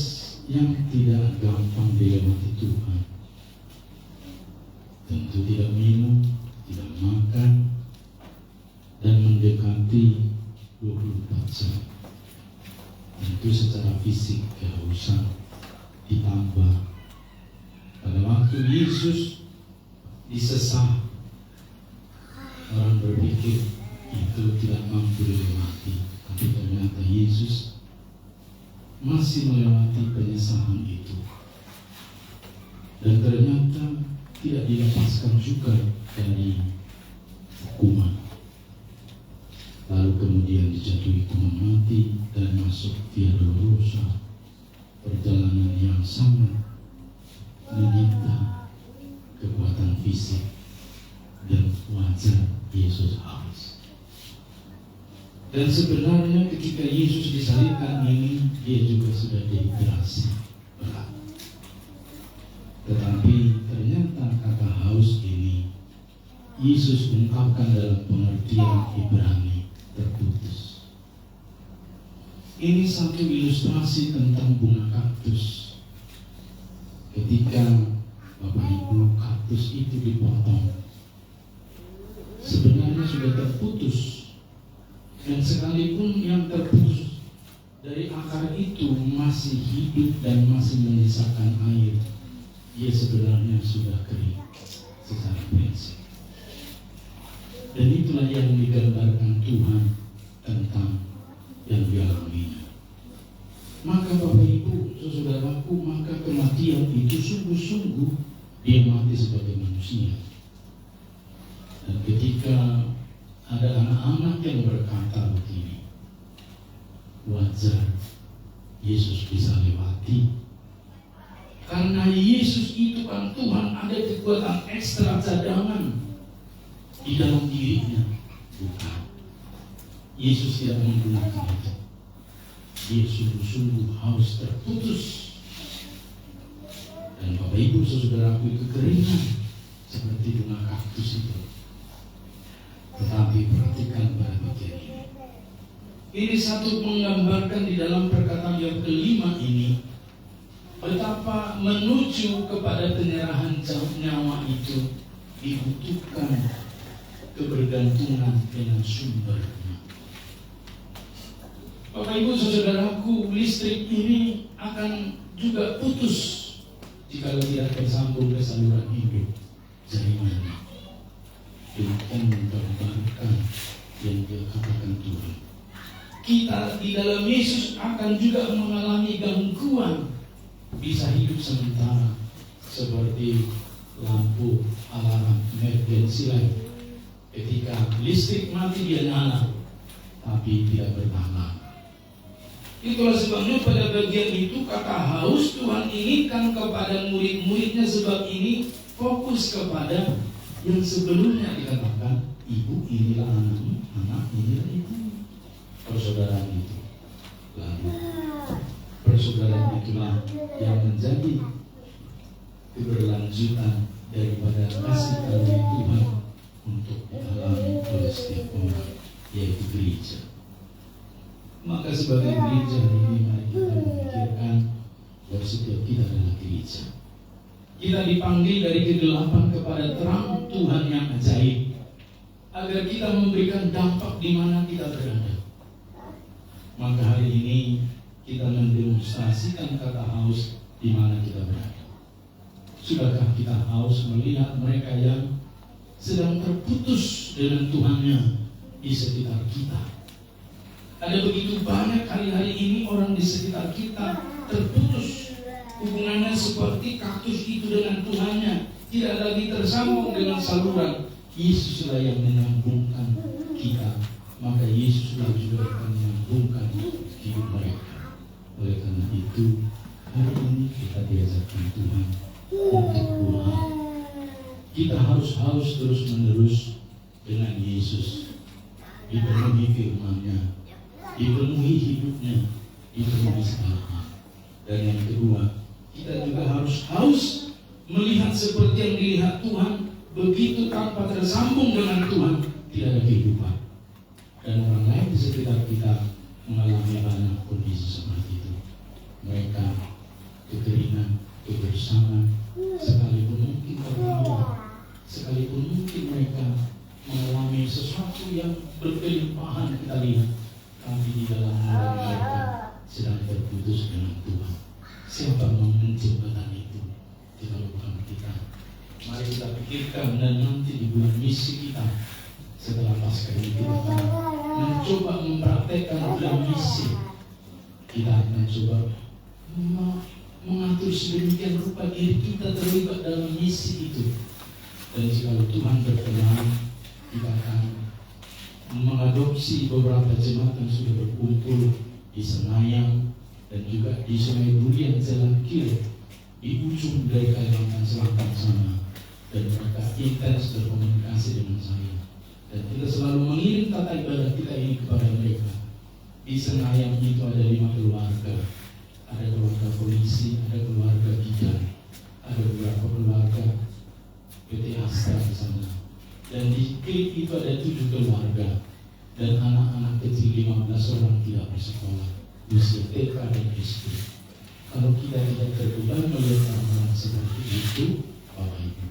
yang tidak gampang dilewati Tuhan. Tentu tidak minum, tidak makan, dan mendekati 24 jam. Tentu secara fisik kehausan ditambah. Pada waktu Yesus disesah, orang berpikir itu tidak mampu dilewati, tapi ternyata Yesus masih melewati penyesahan itu, dan ternyata tidak dilepaskan juga dari hukuman. Lalu kemudian dijatuhi hukuman mati dan masuk Via Dolorosa, perjalanan yang sangat menyita kekuatan fisik, dan wajar Yesus haus. Dan sebenarnya ketika Yesus disalibkan ini, dia juga sudah dehidrasi berat. Tetapi ternyata kata haus ini Yesus ungkapkan dalam pengertian Ibrani, terputus. Ini satu ilustrasi tentang bunga kaktus. Ketika Bapak Ibu kaktus itu dipotong, sebenarnya sudah terputus, dan sekalipun yang terputus dari akar itu masih hidup dan masih menyisakan air, dia sebenarnya sudah kering secara prinsip. Dan itulah yang digambarkan Tuhan tentang yang dialaminya. Maka Bapak Ibu, saudaraku, maka kematian itu sungguh-sungguh dia mati sebagai manusia. Dan ketika ada anak-anak yang berkata begini, wajar Yesus bisa lewati, karena Yesus itu kan Tuhan, ada kekuatan ekstra cadangan di dalam dirinya. Bukan, Yesus tidak menggunakan itu. Dia sungguh-sungguh harus terputus. Dan Bapak Ibu saudaraku, itu keringan seperti bunga kaktus itu. Tetapi perhatikan pada bagian ini. Ini satu menggambarkan di dalam perkataan yang kelima ini, betapa menuju kepada penyerahan nyawa itu dibutuhkan kebergantungan dengan sumbernya. Bapak Ibu Saudaraku, listrik ini akan juga putus jika tidak tersambung ke saluran hidup jaringannya. Demikian menggambarkan yang dia katakan Tuhan. Kita di dalam Yesus akan juga mengalami gangguan, bisa hidup sementara seperti lampu alarm emergency light. Ketika listrik mati dia nyala, tapi tidak bertahan. Itulah sebabnya pada bagian itu kata haus Tuhan inginkan kepada murid-muridnya, sebab ini fokus kepada yang sebelumnya dikatakan, ibu inilah anakmu, anak inilah ibu. Persaudaraan itu, lalu persaudaraan itulah yang menjadi keberlanjutan daripada kasih karunia Tuhan untuk dialami oleh setiap orang, yaitu gereja. Maka sebagai gereja ini mari kita memikirkan bahwa setiap kita adalah gereja. Kita dipanggil dari kegelapan kepada terang Tuhan yang ajaib, agar kita memberikan dampak di mana kita berada. Maka hari ini kita mendemonstrasikan kata haus di mana kita berada. Sudahkah kita haus melihat mereka yang sedang terputus dengan Tuhannya di sekitar kita? Ada begitu banyak hari-hari ini orang di sekitar kita terputus hubungannya, seperti kaktus itu dengan Tuhannya, tidak lagi tersambung dengan saluran. Yesuslah yang menyambungkan kita, maka Yesuslah juga akan menyambungkan hidup mereka. Oleh karena itu, hari ini kita diajarkan Tuhan untuk doa. Kita harus terus menerus dengan Yesus, dipenuhi firman-Nya, dipenuhi hidupnya, dipenuhi segalanya. Dan yang kedua, kita juga harus melihat seperti yang dilihat Tuhan. Begitu tanpa tersambung dengan Tuhan, tidak ada kehidupan. Dan orang lain di sekitar kita mengalami banyak kondisi seperti itu. Mereka kekeringan, kebersamaan, sekalipun mungkin tertawa, sekalipun mungkin mereka mengalami sesuatu yang berkelimpahan kita lihat, tapi di dalam mereka sedang terputus dengan Tuhan. Siapa mau menjembatan itu? Jika bukan kita. Mari kita pikirkan, dan nanti di bulan misi kita setelah Paskah ini kita akan mencoba mempraktekkan bulan misi. Kita akan coba mengatur sedemikian rupa diri kita terlibat dalam misi itu. Dan jika Tuhan berkenan, kita akan mengadopsi beberapa jemaat yang sudah berkumpul di Senayan dan juga di Sungai Durian Jalan Kiri di ujung dari Kalimantan Selatan sana. Dan mereka intens berkomunikasi dengan saya, dan kita selalu mengirim tata ibadah kita ini kepada mereka. Di Senayan itu ada 5 keluarga, ada keluarga polisi, ada keluarga bidan, ada beberapa keluarga PT Astra di sana, dan di Klik itu ada 7 keluarga, dan anak-anak kecil 15 orang tidak bersekolah, usia TK dan SD. Kalau kita tidak terbeban melihat orang-orang seperti itu, Bapak Ibu,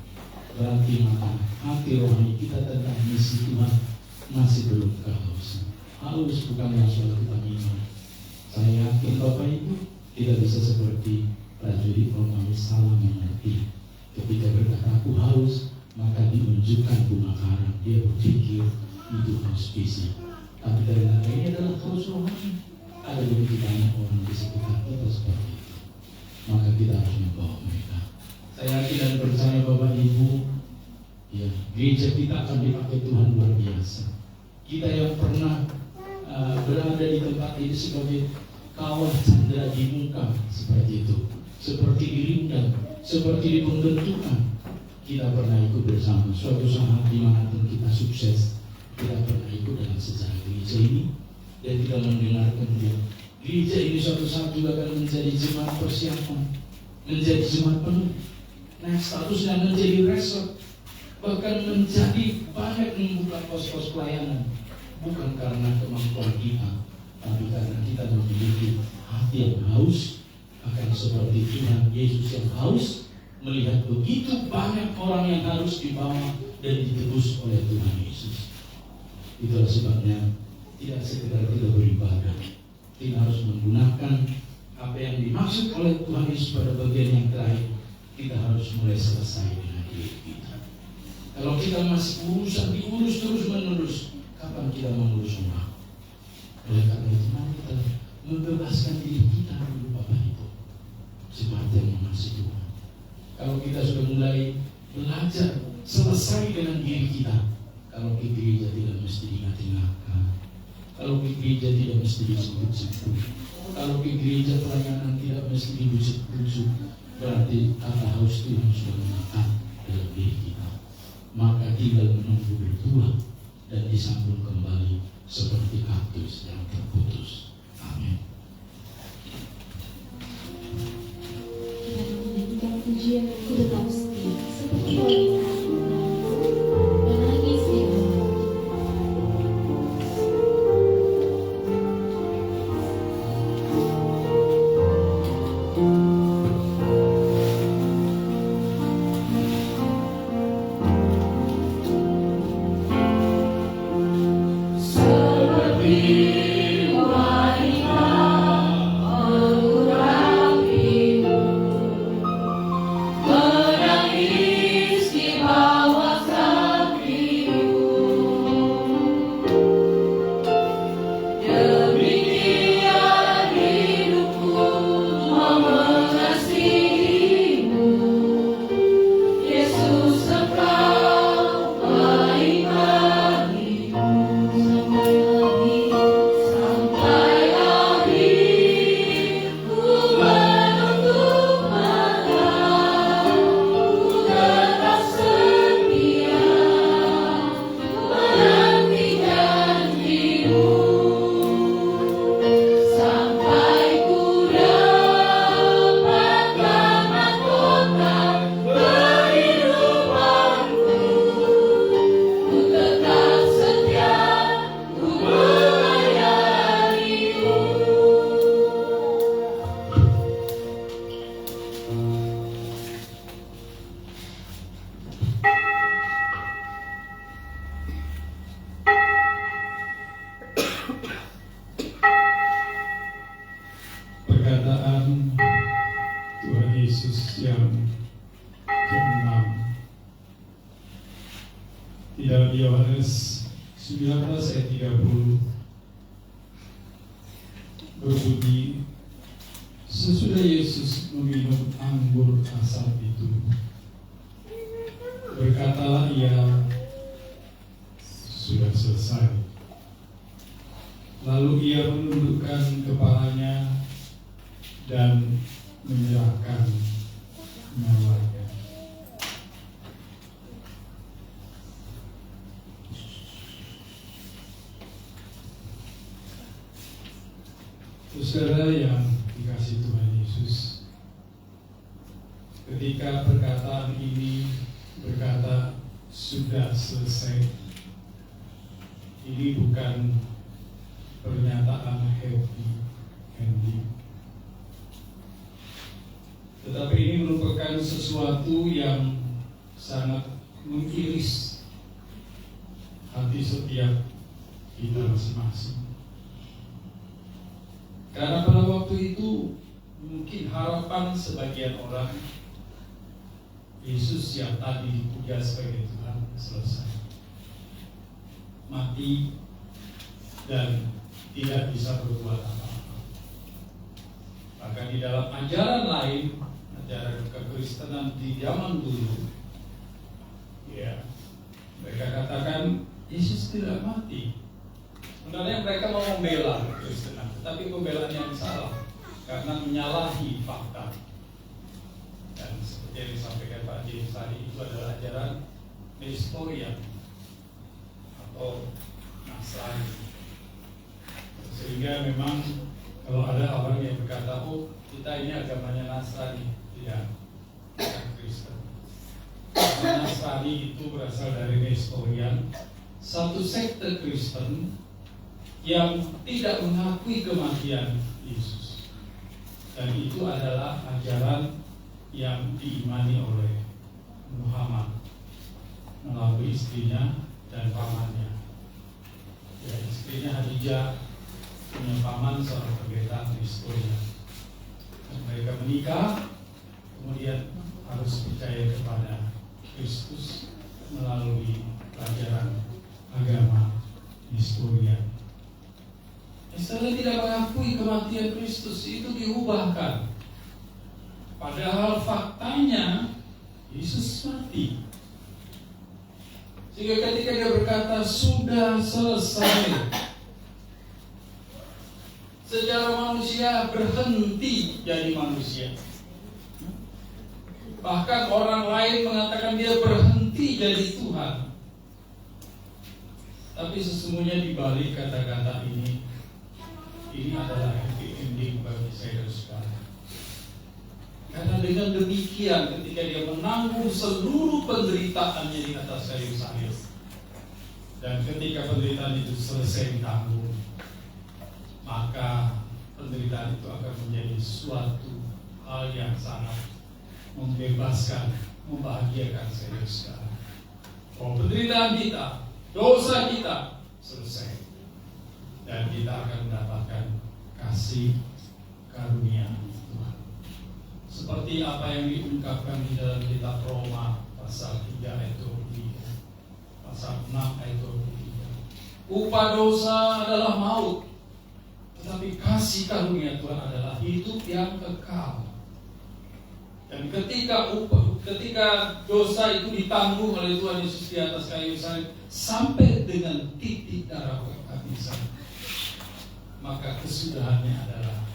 berarti maka hati rohani kita tentang misi Tuhan masih belum kehausan. Haus bukanlah suatu keinginan. Saya yakin Bapak Ibu tidak bisa seperti prajurit Romawi salah mengerti. Ketika berkata aku haus, maka diunjukkan bunga karang. Dia berpikir itu haus fisik. Tapi ternyata ini adalah haus rohani. Ada begitu banyak orang di sekitar kita seperti itu. Maka kita harus membawa mereka. Saya yakin dan percaya Bapak Ibu, ya, gereja kita akan dipakai Tuhan luar biasa. Kita yang pernah berada di tempat ini sebagai kawah candra di muka seperti itu, seperti dirindam, seperti di pembentukan, kita pernah ikut bersama. Suatu saat dimanapun kita sukses, kita pernah ikut dalam sejarah gereja ini, dan kita mendengarkan dia. Gereja ini suatu saat juga akan menjadi jemaat persiapan, menjadi jemaat penuh. Nah, statusnya menjadi resort, bahkan menjadi banyak membuka pos-pos pelayanan, bukan karena kemampuan kita, tapi karena kita memiliki hati yang haus akan seperti Tuhan Yesus yang haus melihat begitu banyak orang yang harus dibawa dan ditebus oleh Tuhan Yesus. Itulah sebabnya tidak sekedar kita beribadah, kita harus menggunakan apa yang dimaksud oleh Tuhan Yesus pada bagian yang terakhir. Kita harus mulai selesai dengan diri kita. Kalau kita masih diurus terus menerus, kapan kita mengurus orang? Oleh karena itu, mari kita membebaskan diri kita dulu Bapak Ibu, seperti yang mengasihi Tuhan. Kalau kita sudah mulai belajar selesai dengan diri kita, kalau ke gereja tidak mesti diingat-ingatkan, kalau ke gereja tidak mesti disebut-sebut, kalau ke gereja pelayanan tidak mesti dibujuk-bujuk, berarti kata haus Tuhan sudah menetap dalam diri kita. Maka tinggal menunggu berbuah dan disambung kembali seperti kaktus yang terputus. Amin. Kita menyanyikan pujian Ku Tetap Setia seperti wanita menangis di bawah. Perkataan Tuhan Yesus yang ke-6 di dalam Yohanes 19 ayat 30 berbunyi, sesudah Yesus meminum anggur asam itu, berkatalah ia, sudah selesai. Lalu ia menundukkan kepalanya dan menyerahkan nyawanya. Saudara yang dikasihi Tuhan Yesus, ketika perkataan ini berkata sudah selesai, ini bukan pernyataan happy ending, tetapi ini merupakan sesuatu yang sangat mengiris hati setiap kita masing-masing. Karena pada waktu itu mungkin harapan sebagian orang, Yesus yang tadi dipuja sebagai Tuhan selesai, mati dan tidak bisa berbuat apa-apa. Maka di dalam ajaran lain, ajaran kekristenan di zaman dulu, ya, mereka katakan Yesus tidak mati. Sebenarnya mereka mau membela kekristenan, tetapi pembelaan yang salah karena menyalahi fakta. Dan seperti yang disampaikan Pak James tadi, itu adalah ajaran Nestorian atau Nasrani. Sehingga memang kalau ada orang yang berkata, oh kita ini agamanya Nasrani, tidak, bukan Kristen. Karena Nasrani itu berasal dari Nestorian, satu sekte Kristen yang tidak mengakui kematian Yesus. Dan itu adalah ajaran yang diimani oleh Muhammad melalui istrinya dan pamannya. Ya, istrinya Khadijah punya paman seorang pendeta Kristoria. Mereka menikah, kemudian harus percaya kepada Kristus melalui pelajaran agama Kristoria. Israel tidak mengakui kematian Kristus, itu diubahkan. Padahal faktanya Yesus mati. Sehingga ketika dia berkata sudah selesai, secara manusia berhenti jadi manusia. Bahkan orang lain mengatakan dia berhenti jadi Tuhan. Tapi sesungguhnya di balik kata-kata ini adalah happy ending bagi saya dan saudara. Karena dengan demikian ketika dia menanggung seluruh penderitaannya di atas kayu salib, dan ketika penderitaan itu selesai ditanggung, maka penderitaan itu akan menjadi suatu hal yang sangat membebaskan, membahagiakan saya dan saudara. Kalau penderitaan kita, dosa kita selesai, dan kita akan mendapatkan kasih karunia Tuhan. Seperti apa yang diungkapkan di dalam kitab Roma pasal 3 ayat 23, pasal 6 ayat 23. Upah dosa adalah maut, tetapi kasih karunia Tuhan adalah hidup yang kekal. Dan ketika dosa itu ditanggung oleh Tuhan Yesus di atas kayu salib sampai dengan titik darah penghabisan, maka kesudahannya adalah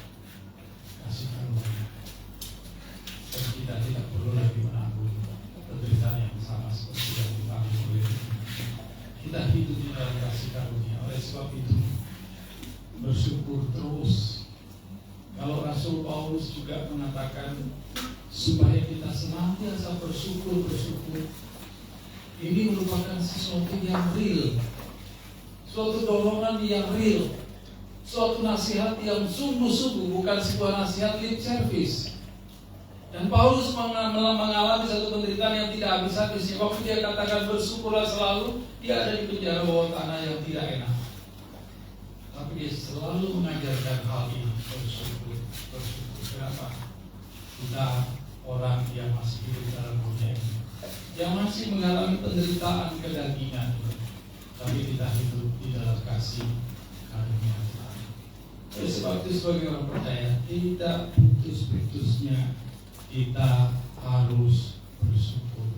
kasih karunia. Dan kita tidak perlu lagi menanggung penderitaan yang sama seperti yang ditanggung oleh Tuhan. Kita hidup di dalam kasih karunia. Oleh sebab itu bersyukur terus. Kalau Rasul Paulus juga mengatakan supaya kita senantiasa bersyukur. Ini merupakan sesuatu yang real, suatu dorongan yang real, suatu nasihat yang sungguh-sungguh, bukan sebuah nasihat lip service. Dan Paulus mengalami satu penderitaan yang tidak habis-habis. Waktu dia katakan bersyukurlah selalu, dia ada di penjara bawah tanah yang tidak enak. Tapi dia selalu mengajarkan hal ini, bersyukur. Kenapa? Kita orang yang masih hidup dalam dunia ini, yang masih mengalami penderitaan kedagingan, tapi kita hidup di dalam kasih karunia Tuhan. Oleh sebab itu sebagai orang percaya, tidak putus-putusnya kita harus bersyukur.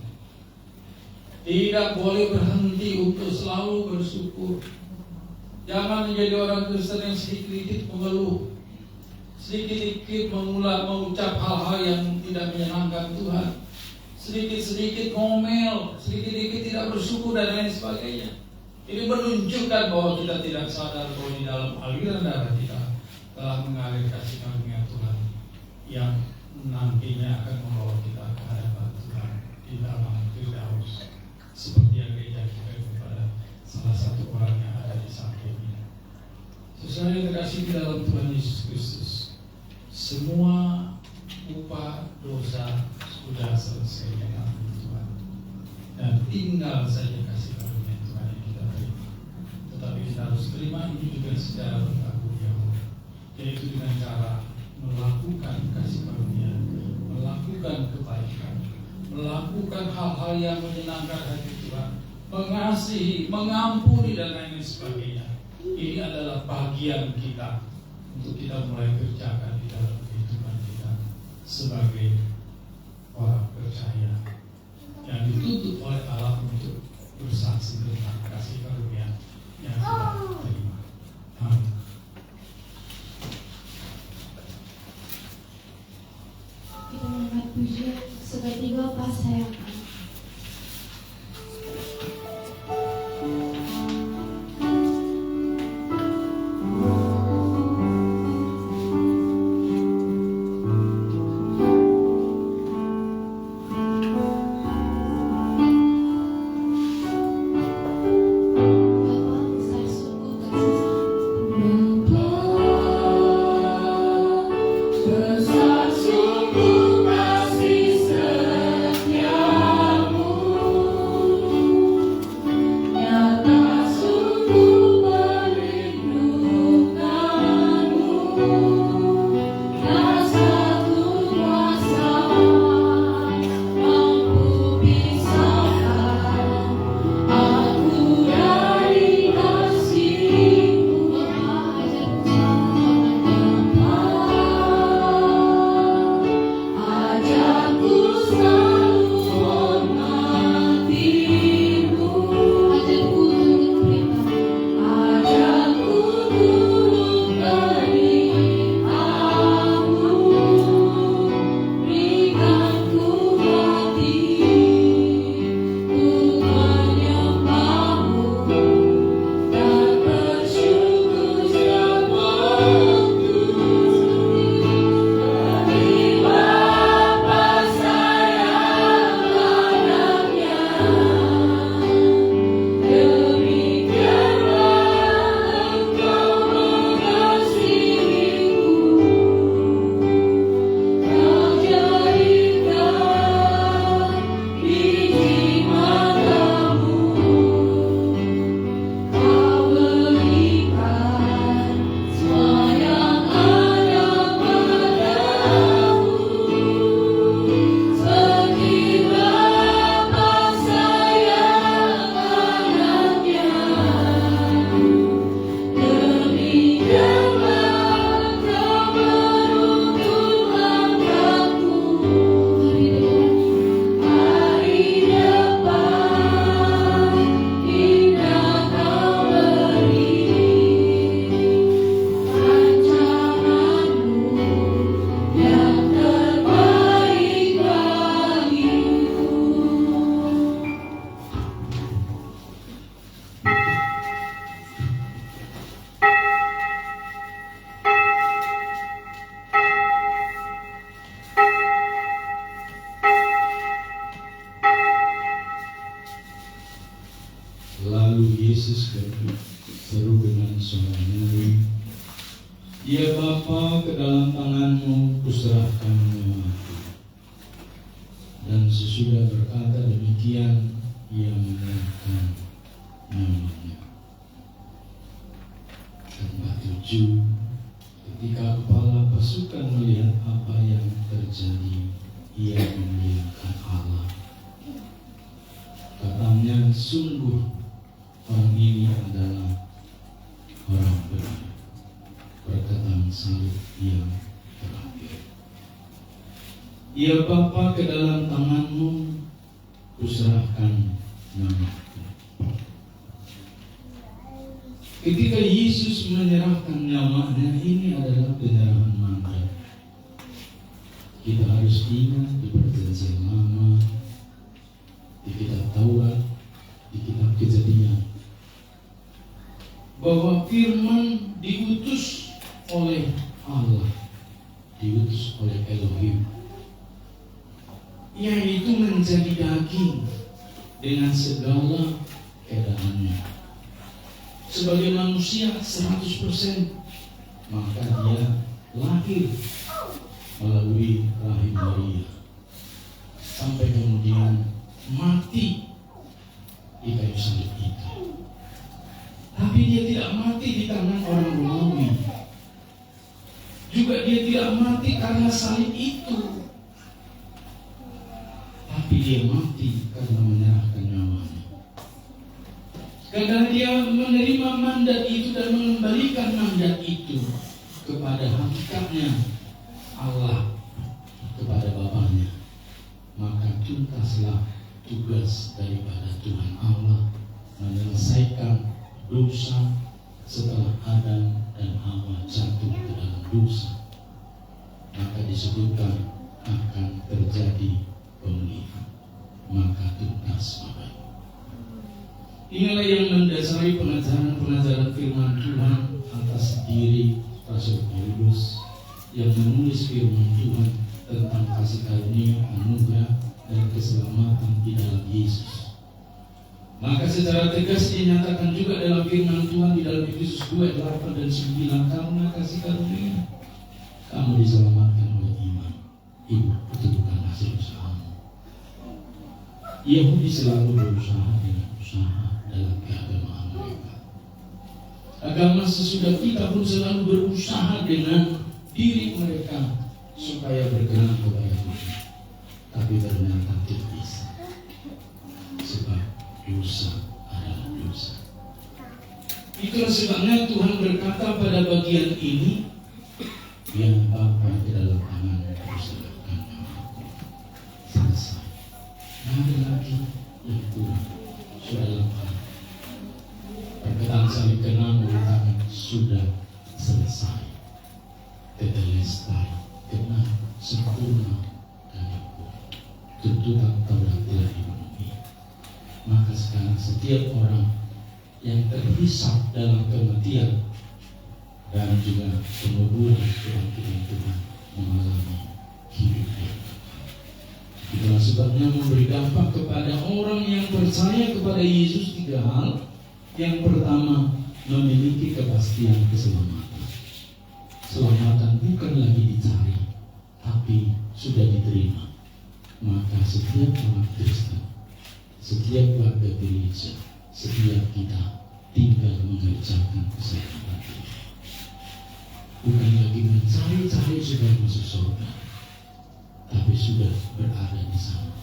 Tidak boleh berhenti untuk selalu bersyukur. Jangan menjadi orang Kristen yang sedikit-sedikit mengeluh, sedikit-sedikit mengucap hal-hal yang tidak menyenangkan Tuhan, sedikit-sedikit ngomel, sedikit-sedikit tidak bersyukur dan lain sebagainya. Ini menunjukkan bahwa kita tidak sadar bahwa di dalam aliran darah kita telah mengalir kasih karunia Tuhan yang nantinya akan membawa kita ke hadapan Tuhan di dalam Firdaus, seperti yang gereja kita kepada salah satu orang yang ada di sampingnya. Saudara yang terkasih di dalam Tuhan Yesus Kristus, semua upah dosa sudah selesai dengan Tuhan, dan tinggal saja kasih karunia Tuhan yang kita terima. Tetapi kita harus terima ini juga secara bertanggung jawab, yaitu dengan cara melakukan kasih karunia, melakukan kebaikan, melakukan hal-hal yang menyenangkan hati Tuhan, mengasihi, mengampuni dan lain sebagainya. Ini adalah bagian kita untuk kita mulai kerjakan di dalam kehidupan kita sebagai orang percaya yang dituntut oleh Allah untuk bersaksi tentang kasih karunia yang kita terima. Amin. Kita mengangkat pujian sepertiga pas sayang. Lalu Yesus berseru dengan suara nyaring, "Ya Bapa, ke dalam tangan-Mu kuserahkan nyawaku." Dan sesudah berkata demikian, Ia menyerahkan nyawanya. Tempat 7, ketika kepala pasukan melihat apa yang terjadi, ia memuliakan Allah. Katanya, "Sungguh orang ini adalah orang benar." Perkataan salib yang terakhir. "Ya Bapa, ke dalam tangan-Mu kuserahkan nyawaku." Ketika Yesus menyerahkan nyawanya, ini adalah penyerahan mandat. Kita harus ingat di Perjanjian Lama, di kitab Taurat, di kitab Kejadian, bahwa firman diutus oleh Allah, diutus oleh Elohim, yaitu menjadi daging dengan segala keadaannya. Sebagai manusia 100%, maka dia lahir melalui rahim Maria, sampai kemudian mati di kayu salib itu. Tapi dia tidak mati di tangan orang Romawi. Juga dia tidak mati karena salib itu. Tapi dia mati karena menyerahkan nyawanya. Karena dia menerima mandat itu dan mengembalikan mandat itu kepada hakikatnya, Allah, kepada Bapaknya. Maka tuntaslah tugas daripada Tuhan Allah menyelesaikan dosa setelah Adam dan Hawa jatuh ke dalam dosa. Maka disebutkan akan terjadi pemulihan. Maka tuntas Bapak. Inilah yang mendasari pengajaran firman Tuhan atas diri Rasul Paulus yang menulis firman Tuhan tentang kasih karunia, anugerah, dan keselamatan di dalam Yesus. Maka secara tegas dinyatakan juga dalam firman Tuhan di dalam Efesus 2:8 dan 9, karena kasih karunia kamu diselamatkan oleh iman. Itu bukan hasil usahamu. Yahudi selalu berusaha dengan usaha dalam keagamaan mereka. Agama sesudah kita pun selalu berusaha dengan diri mereka supaya berkenan kepada Tuhan. Tapi ternyata tidak bisa. Sebab dosa adalah dosa. Itulah sebabnya Tuhan berkata pada bagian ini, "Yang Bapa di dalam tangan kuserahkan nyawaku." Selesai. Nah, ada lagi yang kurang. Sudah lengkap. Perkataan salib ke-6 mengatakan sudah selesai. Tetelestai, genap, sempurna, dan ampun. Tuntutan Taurat telah dipenuhi. Maka sekarang setiap orang yang terhisap dalam kematian dan juga penguburan kebangkitan Tuhan mengalami hidup yang kekal. Itulah sebabnya memberi dampak kepada orang yang percaya kepada Yesus 3 hal. Yang pertama, memiliki kepastian keselamatan. Keselamatan bukan lagi dicari, tapi sudah diterima. Maka setiap orang Kristen, setiap warga gereja, setiap kita tinggal mengerjakan keselamatan ini. Bukan lagi mencari-cari supaya masuk surga, tapi sudah berada di sana.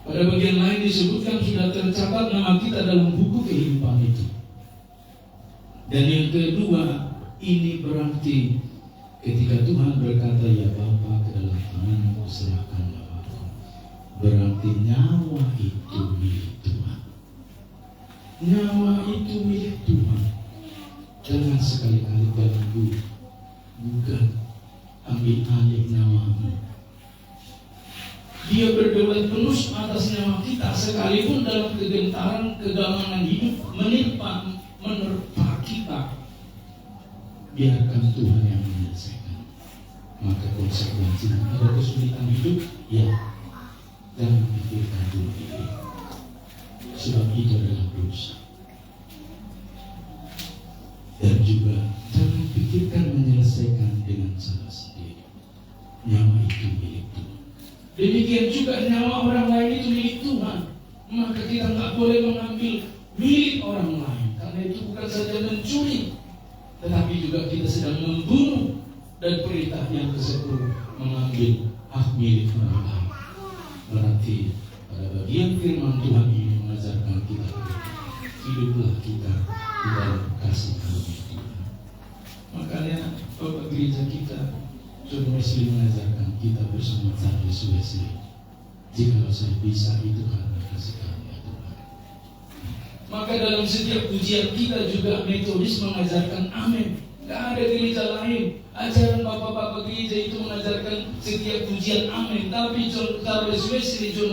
Pada bagian lain disebutkan sudah tercatat nama kita dalam buku kehidupan itu. Dan yang kedua, ini berarti ketika Tuhan berkata, "Ya Bapa, ke dalam tangan-Mu kuserahkan nyawaku." Berarti nyawa itu milik Tuhan. Nyawa itu milik Tuhan. Jangan sekali-kali ganggu, bukan ambil alih nyawamu. Dia berdaulat penuh atas nyawa kita, sekalipun dalam kegentaran kegamangan hidup menerpa kita. Biarkan Tuhan yang menyelesaikan. Maka konsekuensinya ada kesulitan hidup, ya, jangan pikirkan dulu diri. Sebab itu adalah dosa. nyawa orang lain itu milik Tuhan, maka kita nggak boleh mengambil milik orang lain. Karena itu bukan saja mencuri, tetapi juga kita sedang membunuh. Dan perintah yang ke-10, mengambil hak milik orang lain. Berarti pada bagian firman Tuhan ini mengajarkan kita, hiduplah kita di dalam kasih karunia Tuhan. Makanya Bapak Gereja kita, John Wesley, mengajarkan kita bersama Charles Wesley, jika saya bisa itu karena kasih karunia Tuhan. Maka dalam setiap pujian kita juga Metodis mengajarkan amin. Gak ada gereja lain. Ajaran bapak-bapak gereja itu mengajarkan setiap pujian amin. Tapi John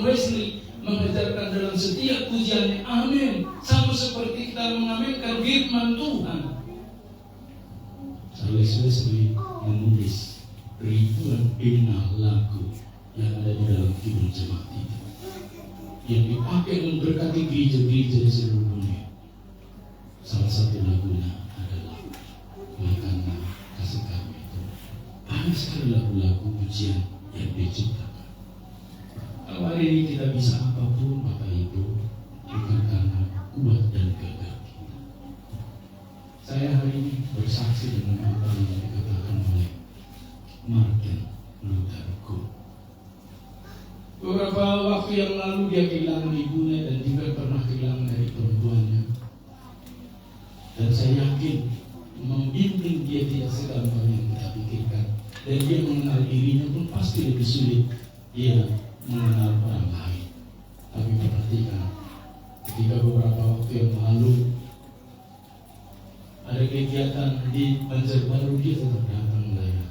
Wesley mengajarkan dalam setiap pujiannya amin. Sama seperti kita mengaminkan firman Tuhan. Charles Wesley menulis ribuan pena lagu yang ada di dalam kidung jemaat itu, yang dipakai memberkati gereja-gereja di seluruh dunia. Salah satu lagunya adalah karena kasih kami itu. Banyak sekali lagu-lagu pujian yang diciptakan. Kalau hari ini kita bisa apapun Bapak Ibu, bukan karena kuat dan gagah kita. Saya hari ini bersaksi dengan apa yang dikatakan oleh Martin Luther King. Beberapa waktu yang lalu dia kehilangan ibunya dan juga pernah kehilangan dari perempuannya. Dan saya yakin membimbing dia tidak segampang yang kita pikirkan. Dan dia mengenal dirinya pun pasti lebih sulit dia mengenal orang lain. Tapi perhatikan, ketika beberapa waktu yang lalu ada kegiatan di Banjarbaru, dia tetap datang melayani.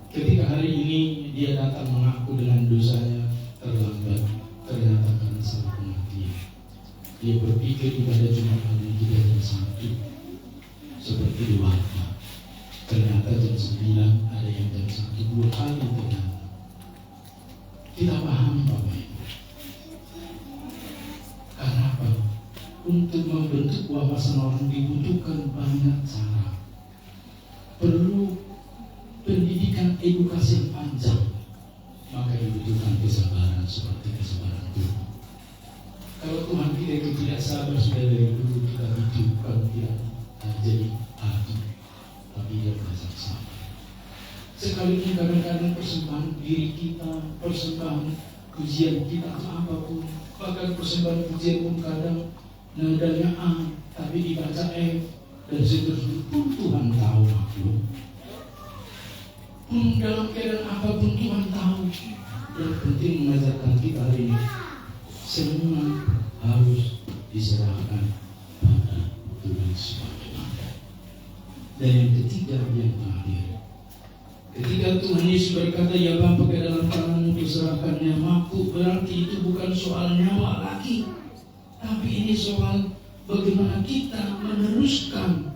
Ketika hari ini dia datang mengaku dengan dosanya terlambat, ternyata karena salah pengertian. Dia berpikir ibadah Jumat hanya tidak jam 1 seperti di Warta. Ternyata jam 9 ada yang jam 1, 2 kali ternyata. Kita pahami Bapak Ibu. Karena apa? Untuk membentuk wawasan orang dibutuhkan banyak cara. Perlu pendidikan edukasi yang panjang. Maka dibutuhkan kesabaran seperti kesabaran Tuhan. Kalau Tuhan kita itu tidak sabar, sudah dari dulu kita hidup kalau tidak jadi hati, tapi dia belajar sabar. Sekalipun kadang-kadang persembahan diri kita, persembahan pujian kita atau apapun, bahkan persembahan pujian pun kadang nadanya A, tapi dibaca F dan seterusnya pun Tuhan tahu maklum. Dalam keadaan apapun Tuhan tahu. Yang penting mengajarkan kita hari ini, semua harus diserahkan pada Tuhan sebagaimana. Dan yang ketiga, yang terakhir, ketika Tuhan Yesus berkata, ya Bapa, ke dalam tanganmu kuserahkan nyawaku, berarti itu bukan soal nyawa lagi, tapi ini soal bagaimana kita meneruskan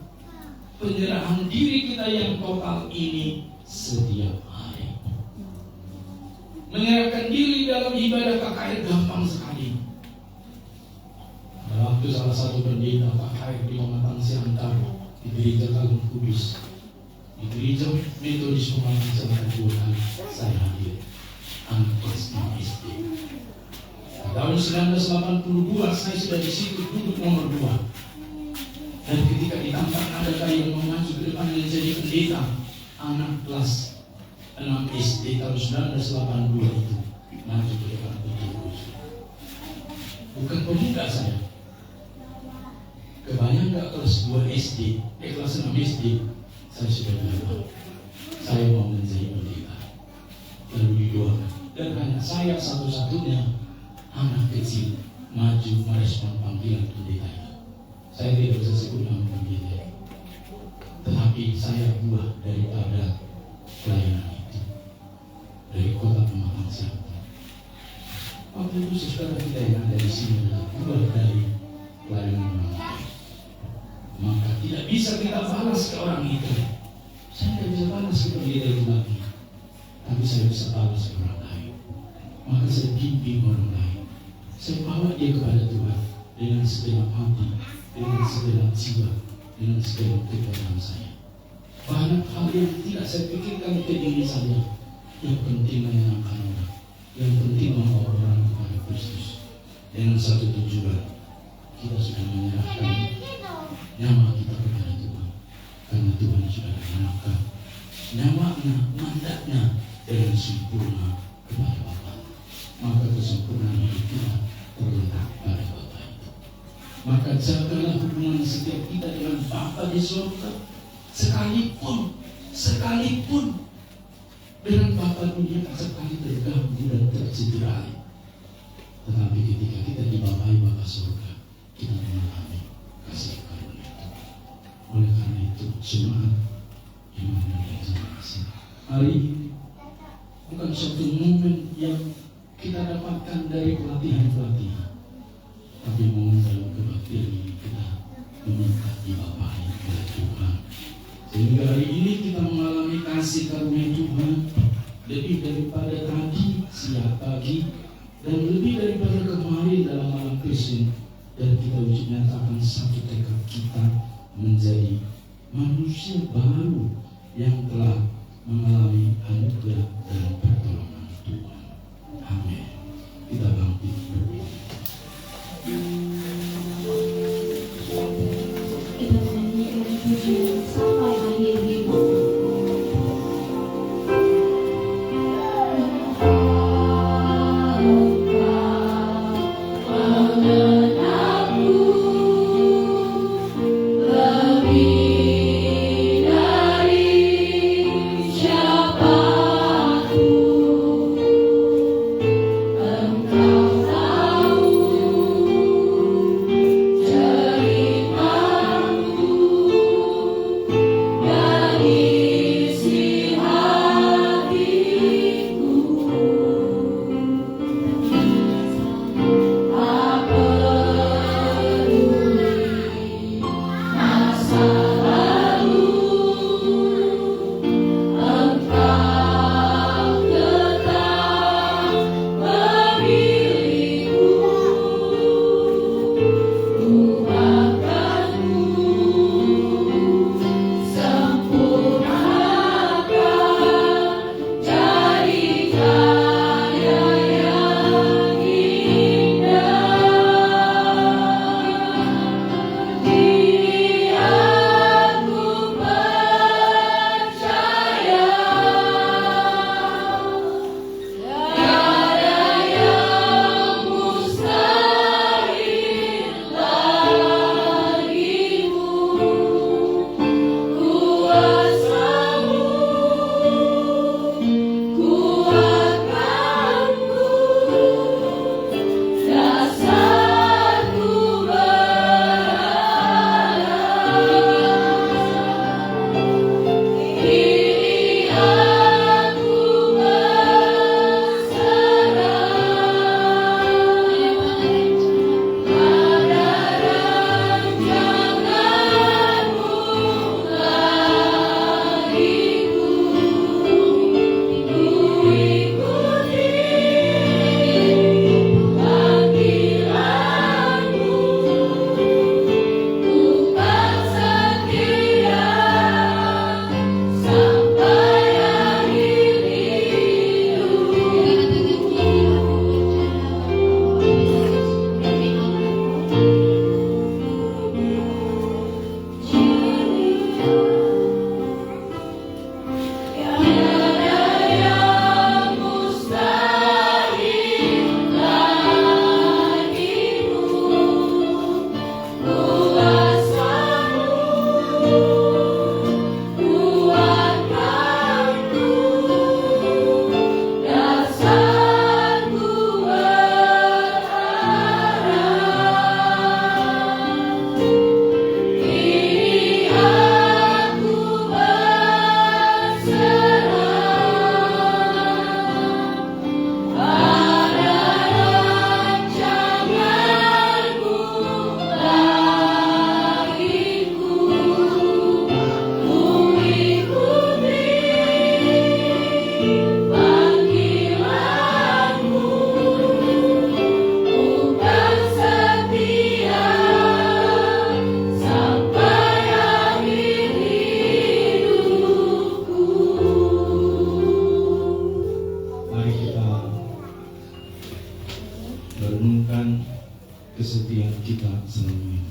penyerahan diri kita yang total ini setiap hari. Menyerahkan diri dalam ibadah KKR gampang sekali. Waktu salah satu pendeta KKR di Pematang Siantar, di gereja Agung Kudus, di gereja Metodis Pematang Siantar 2 kali saya hadir, anak kelas 6 SD. Tahun 1982 saya sudah di situ duduk nomor 2. Dan ketika ditantang adakah yang mau maju ke depan menjadi pendeta, anak kelas 6 SD tahun 1982 itu maju ke depan betul. Bukan pemuda saya. Kebayang gak kelas 2 SD, kelas 6 SD, saya sudah bilang, saya mau menjadi pendeta. Lalu didoakan. Dan hanya saya satu-satunya anak kecil maju merespon panggilan pendeta itu. Saya tidak bisa sebut nama pendeta, tetapi saya buah daripada pelayanan itu, dari kota Pematang Siantar. Waktu itu saudara kita yang ada di sini adalah buah dari pelayanan orang lain. Maka tidak bisa kita balas ke orang itu. Saya tidak bisa balas ke pendeta itu lagi, tapi saya bisa balas ke orang lain. Maka saya bimbing orang lain. Saya bawa dia kepada Tuhan dengan segenap hati, dengan segenap jiwa, dengan segenap kekuatan saya. Banyak hal yang tidak saya pikirkan ke diri saya, yang penting menyenangkan orang. Yang penting membawa orang kepada Kristus dengan satu tujuan. Kita sudah menyerahkan nyawa kita kepada Tuhan, karena Tuhan sudah menyerahkan nyawanya, mandatnya dengan sempurna kepada Bapa. Maka kesempurnaan hidup kita terletak pada Bapa itu. Maka jagalah hubungan setiap kita dengan Bapa di surga. Sekalipun dengan Bapa dunia sekali terganggu dan tercederai, tetapi ketika kita dibapai Bapa surga, kita mengalami kasih karunia itu. Oleh karena itu, jemaat yang ada di kasih, hari ini bukan suatu momen yang kita dapatkan dari pelatihan-pelatihan, tapi momen dalam kebaktian ini kita meminta dibapai oleh Tuhan, sehingga hari ini kita mengalami kasih karunia Tuhan lebih daripada tadi siang pagi dan lebih daripada kemarin dalam malam Kristen. Dan kita wujud nyatakan satu tekad kita menjadi manusia baru yang telah mengalami anugerah dan pertolongan Tuhan. Amin. Kita bangkit berdoa. Kita menyanyikan pujian sampai akhir hidup. Engkau tahu kesetiaan kita selama ini.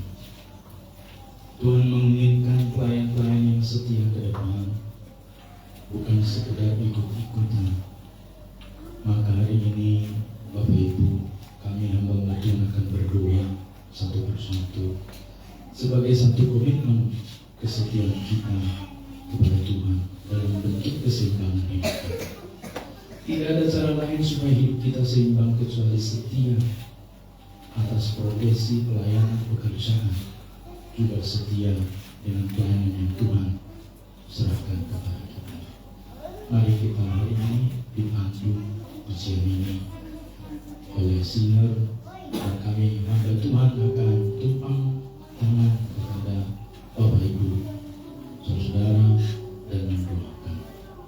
Tuhan menginginkan pelayan-pelayan yang setia ke depan, bukan sekedar ikut-ikutan. Maka hari ini Bapak Ibu, kami hamba Tuhan akan berdoa satu persatu sebagai satu komitmen kesetiaan kita kepada Tuhan dalam bentuk keseimbangan hidup. Tidak ada cara lain supaya hidup kita seimbang kecuali setia atas profesi pelayanan pekerjaan, juga setia dengan pelayanan yang Tuhan serahkan kepada kita. Mari kita hari ini dipandu pujian ini oleh singer, dan kami hamba Tuhan akan tumpang tangan kepada Bapak Ibu, saudara, dan mendoakan.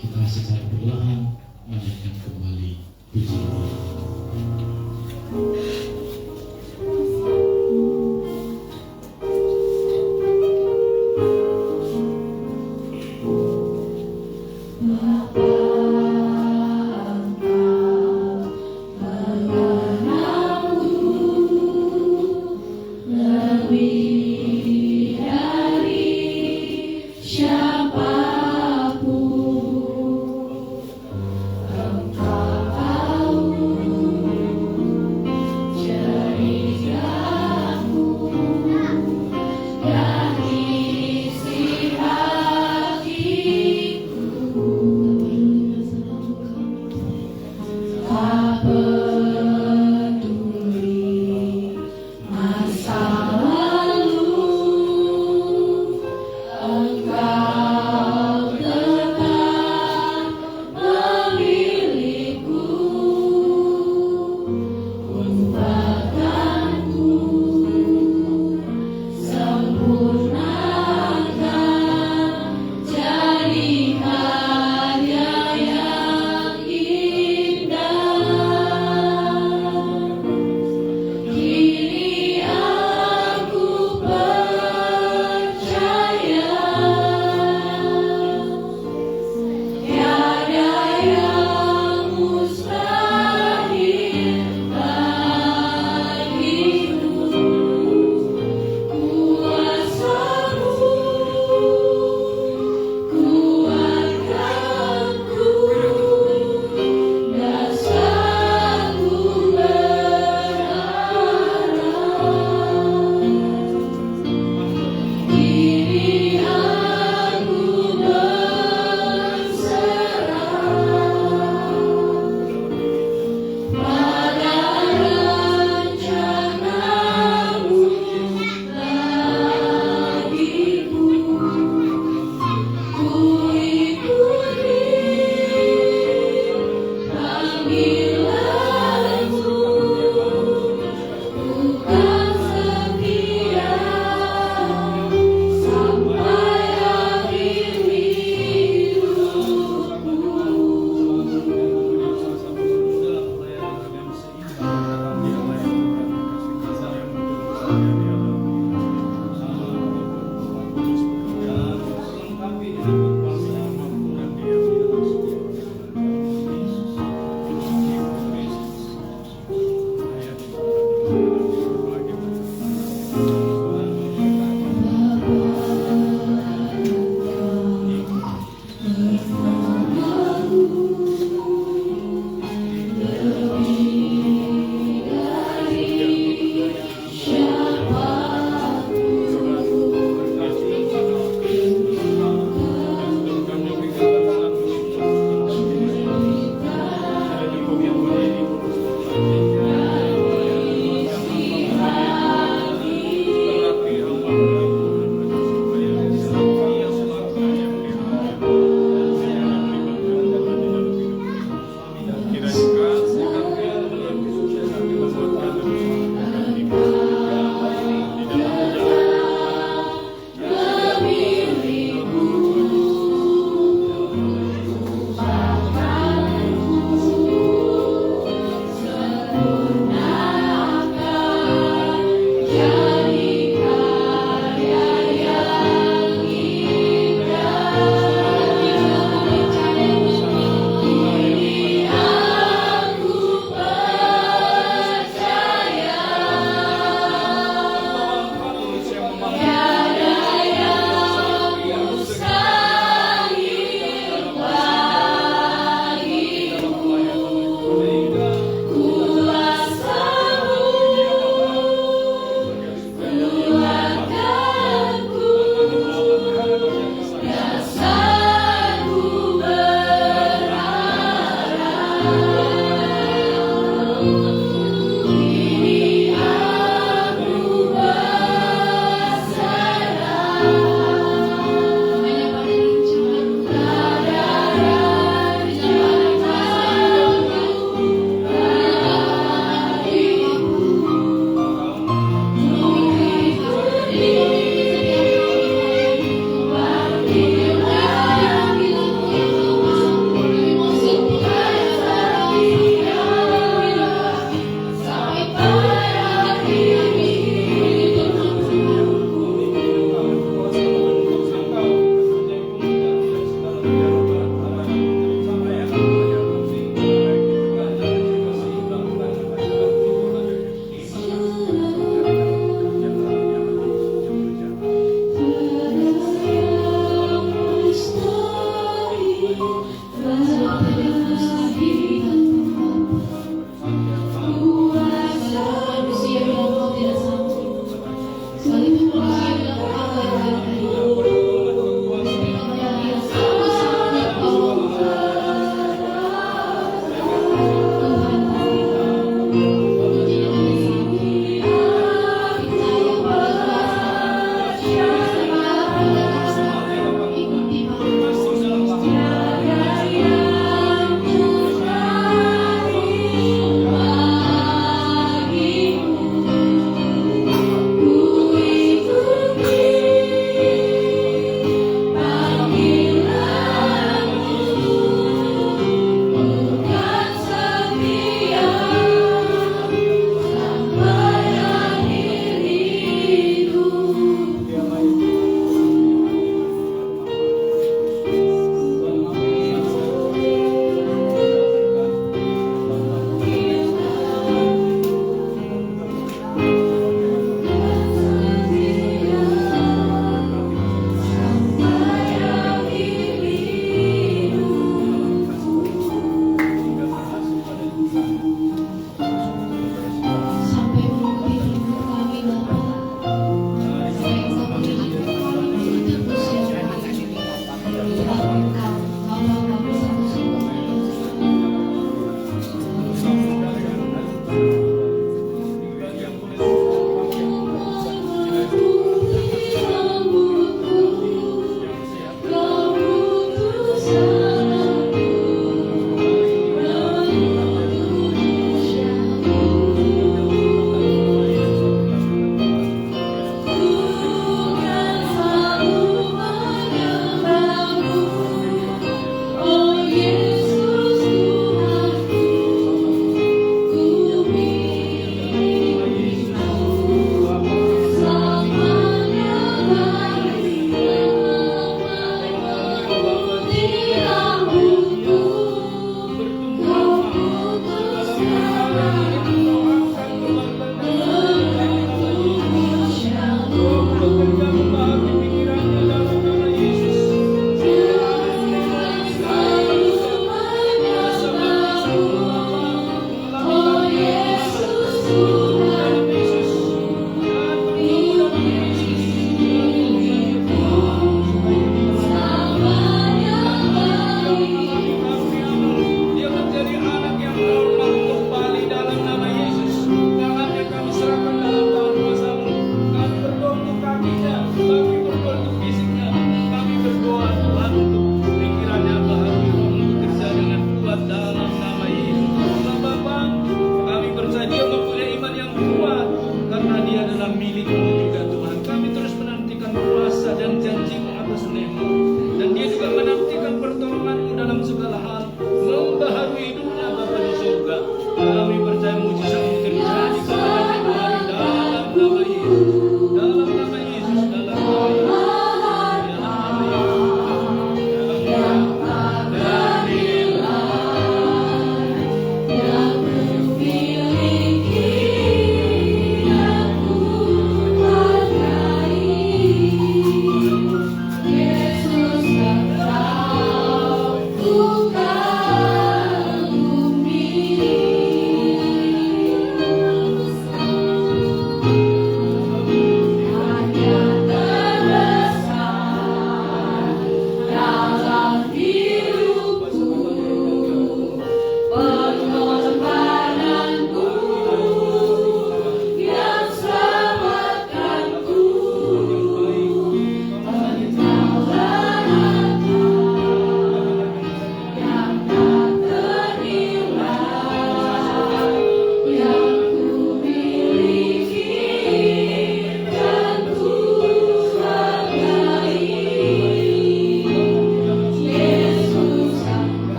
Kita secara perlahan menaikkan kembali pujian ini. Lebih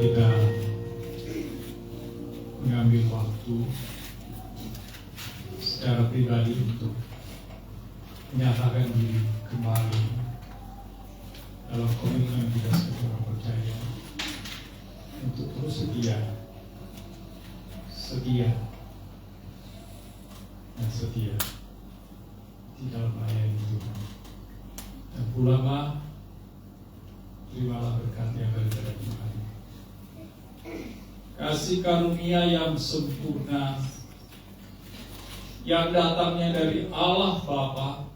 kita mengambil waktu secara pribadi untuk menyatakan diri kembali dalam komitmen kita sebagai orang percaya untuk terus setia dan setia di dalam melayani Tuhan. Dan pulanglah, terimalah berkat yang daripada Tuhan. Kasih karunia yang sempurna yang datangnya dari Allah Bapa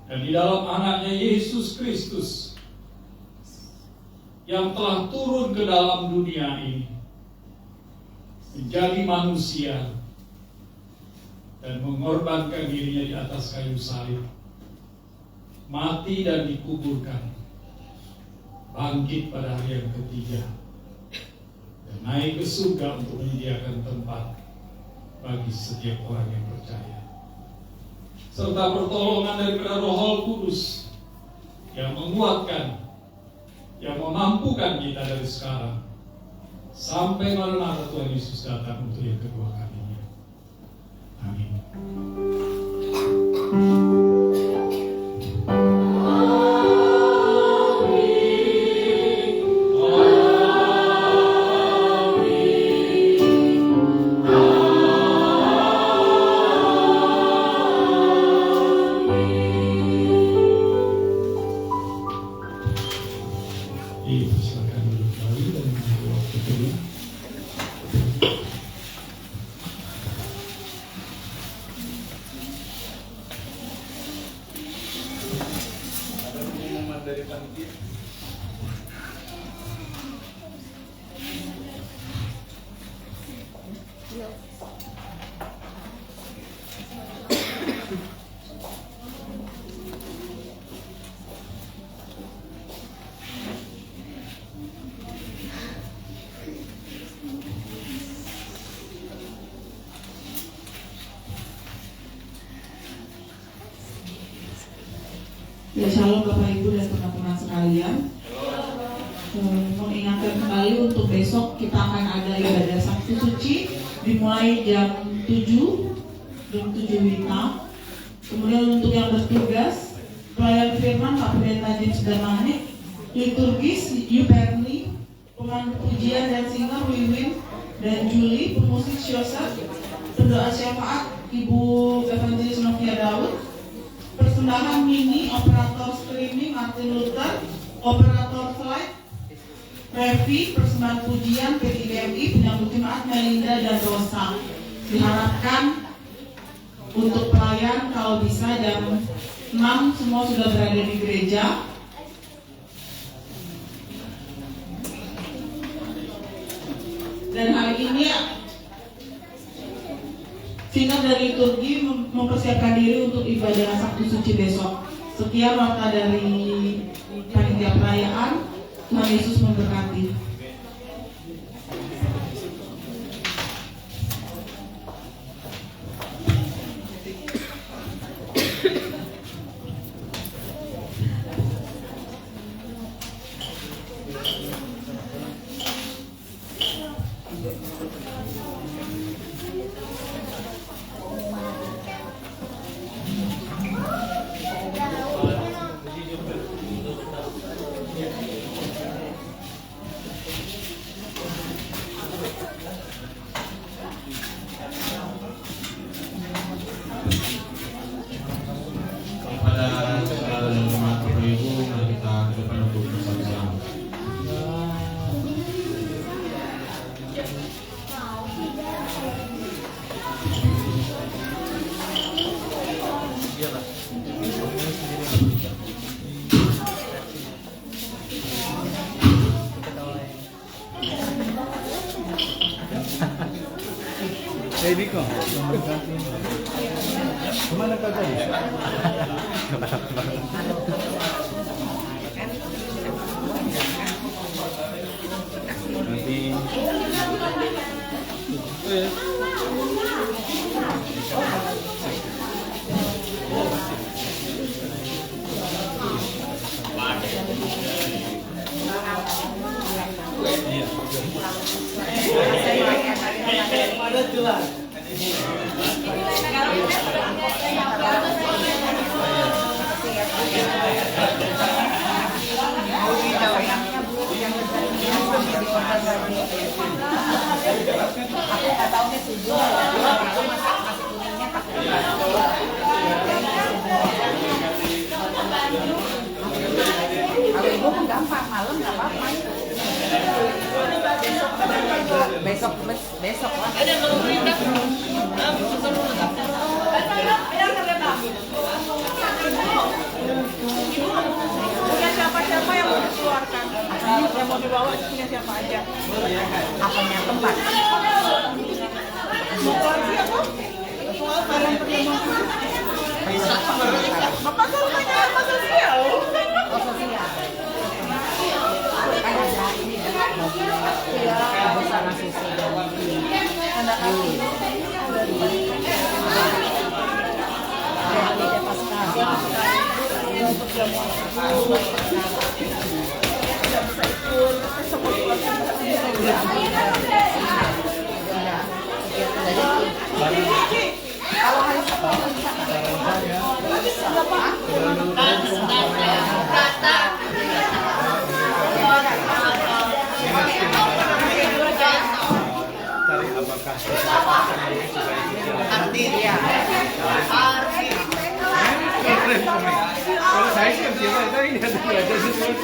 dan di dalam anaknya Yesus Kristus yang telah turun ke dalam dunia ini menjadi manusia dan mengorbankan dirinya di atas kayu salib, mati dan dikuburkan, bangkit pada hari yang ketiga, dan naik ke surga untuk menyediakan tempat bagi setiap orang yang percaya, serta pertolongan daripada Roh Kudus yang menguatkan, yang memampukan kita dari sekarang sampai Maranatha Tuhan Yesus datang untuk yang kedua kalinya. Amin. Silakan duduk kembali dan menunggu waktu dulu. Ada pengumuman dari panitia. Ya, shalom Bapak Ibu dan teman-teman sekalian. Mengingatkan kembali untuk besok kita akan ada ibadah Sabtu Suci dimulai jam 7 WITA. Kemudian untuk yang bertugas pelayan firman Pak Pendeta James Darmanik, liturgis Yuperni, pemandu pujian dan singer Wiwin dan Julie, pemusik Syosat, pendoa syafaat Ibu Evangelis Novia Daud, persembahan mini operator streaming Martin Luther, operator slide Revi, persembahan pujian P3GMI, penyambut jemaat Melinda dan Rosa. Diharapkan untuk pelayan kalau bisa jam 6 semua sudah berada di gereja. Dan hari ini singkat dari liturgi mempersiapkan diri untuk ibadah Sabtu Suci besok. Sekian warta dari panitia perayaan. Tuhan Yesus memberkati. Baby ko, kemana kau tadi? Nanti Kalau ibu mah gampang, malam nggak apa-apa. Besok lah. Punya siapa-siapa yang mau dikeluarkan? Yang mau dibawa punya siapa aja? Apanya tempat? Keluarga apa? Bapak kan tanya apa sosial? Oh, sosial. Kan ada ini kan mobil. Ibu sama Susi dan Yuli. Ada Pascal. Kalau hari Sabtu Cari apakah arti ya. Kalau saya sih siapa itu ini ada belajar sesuatu.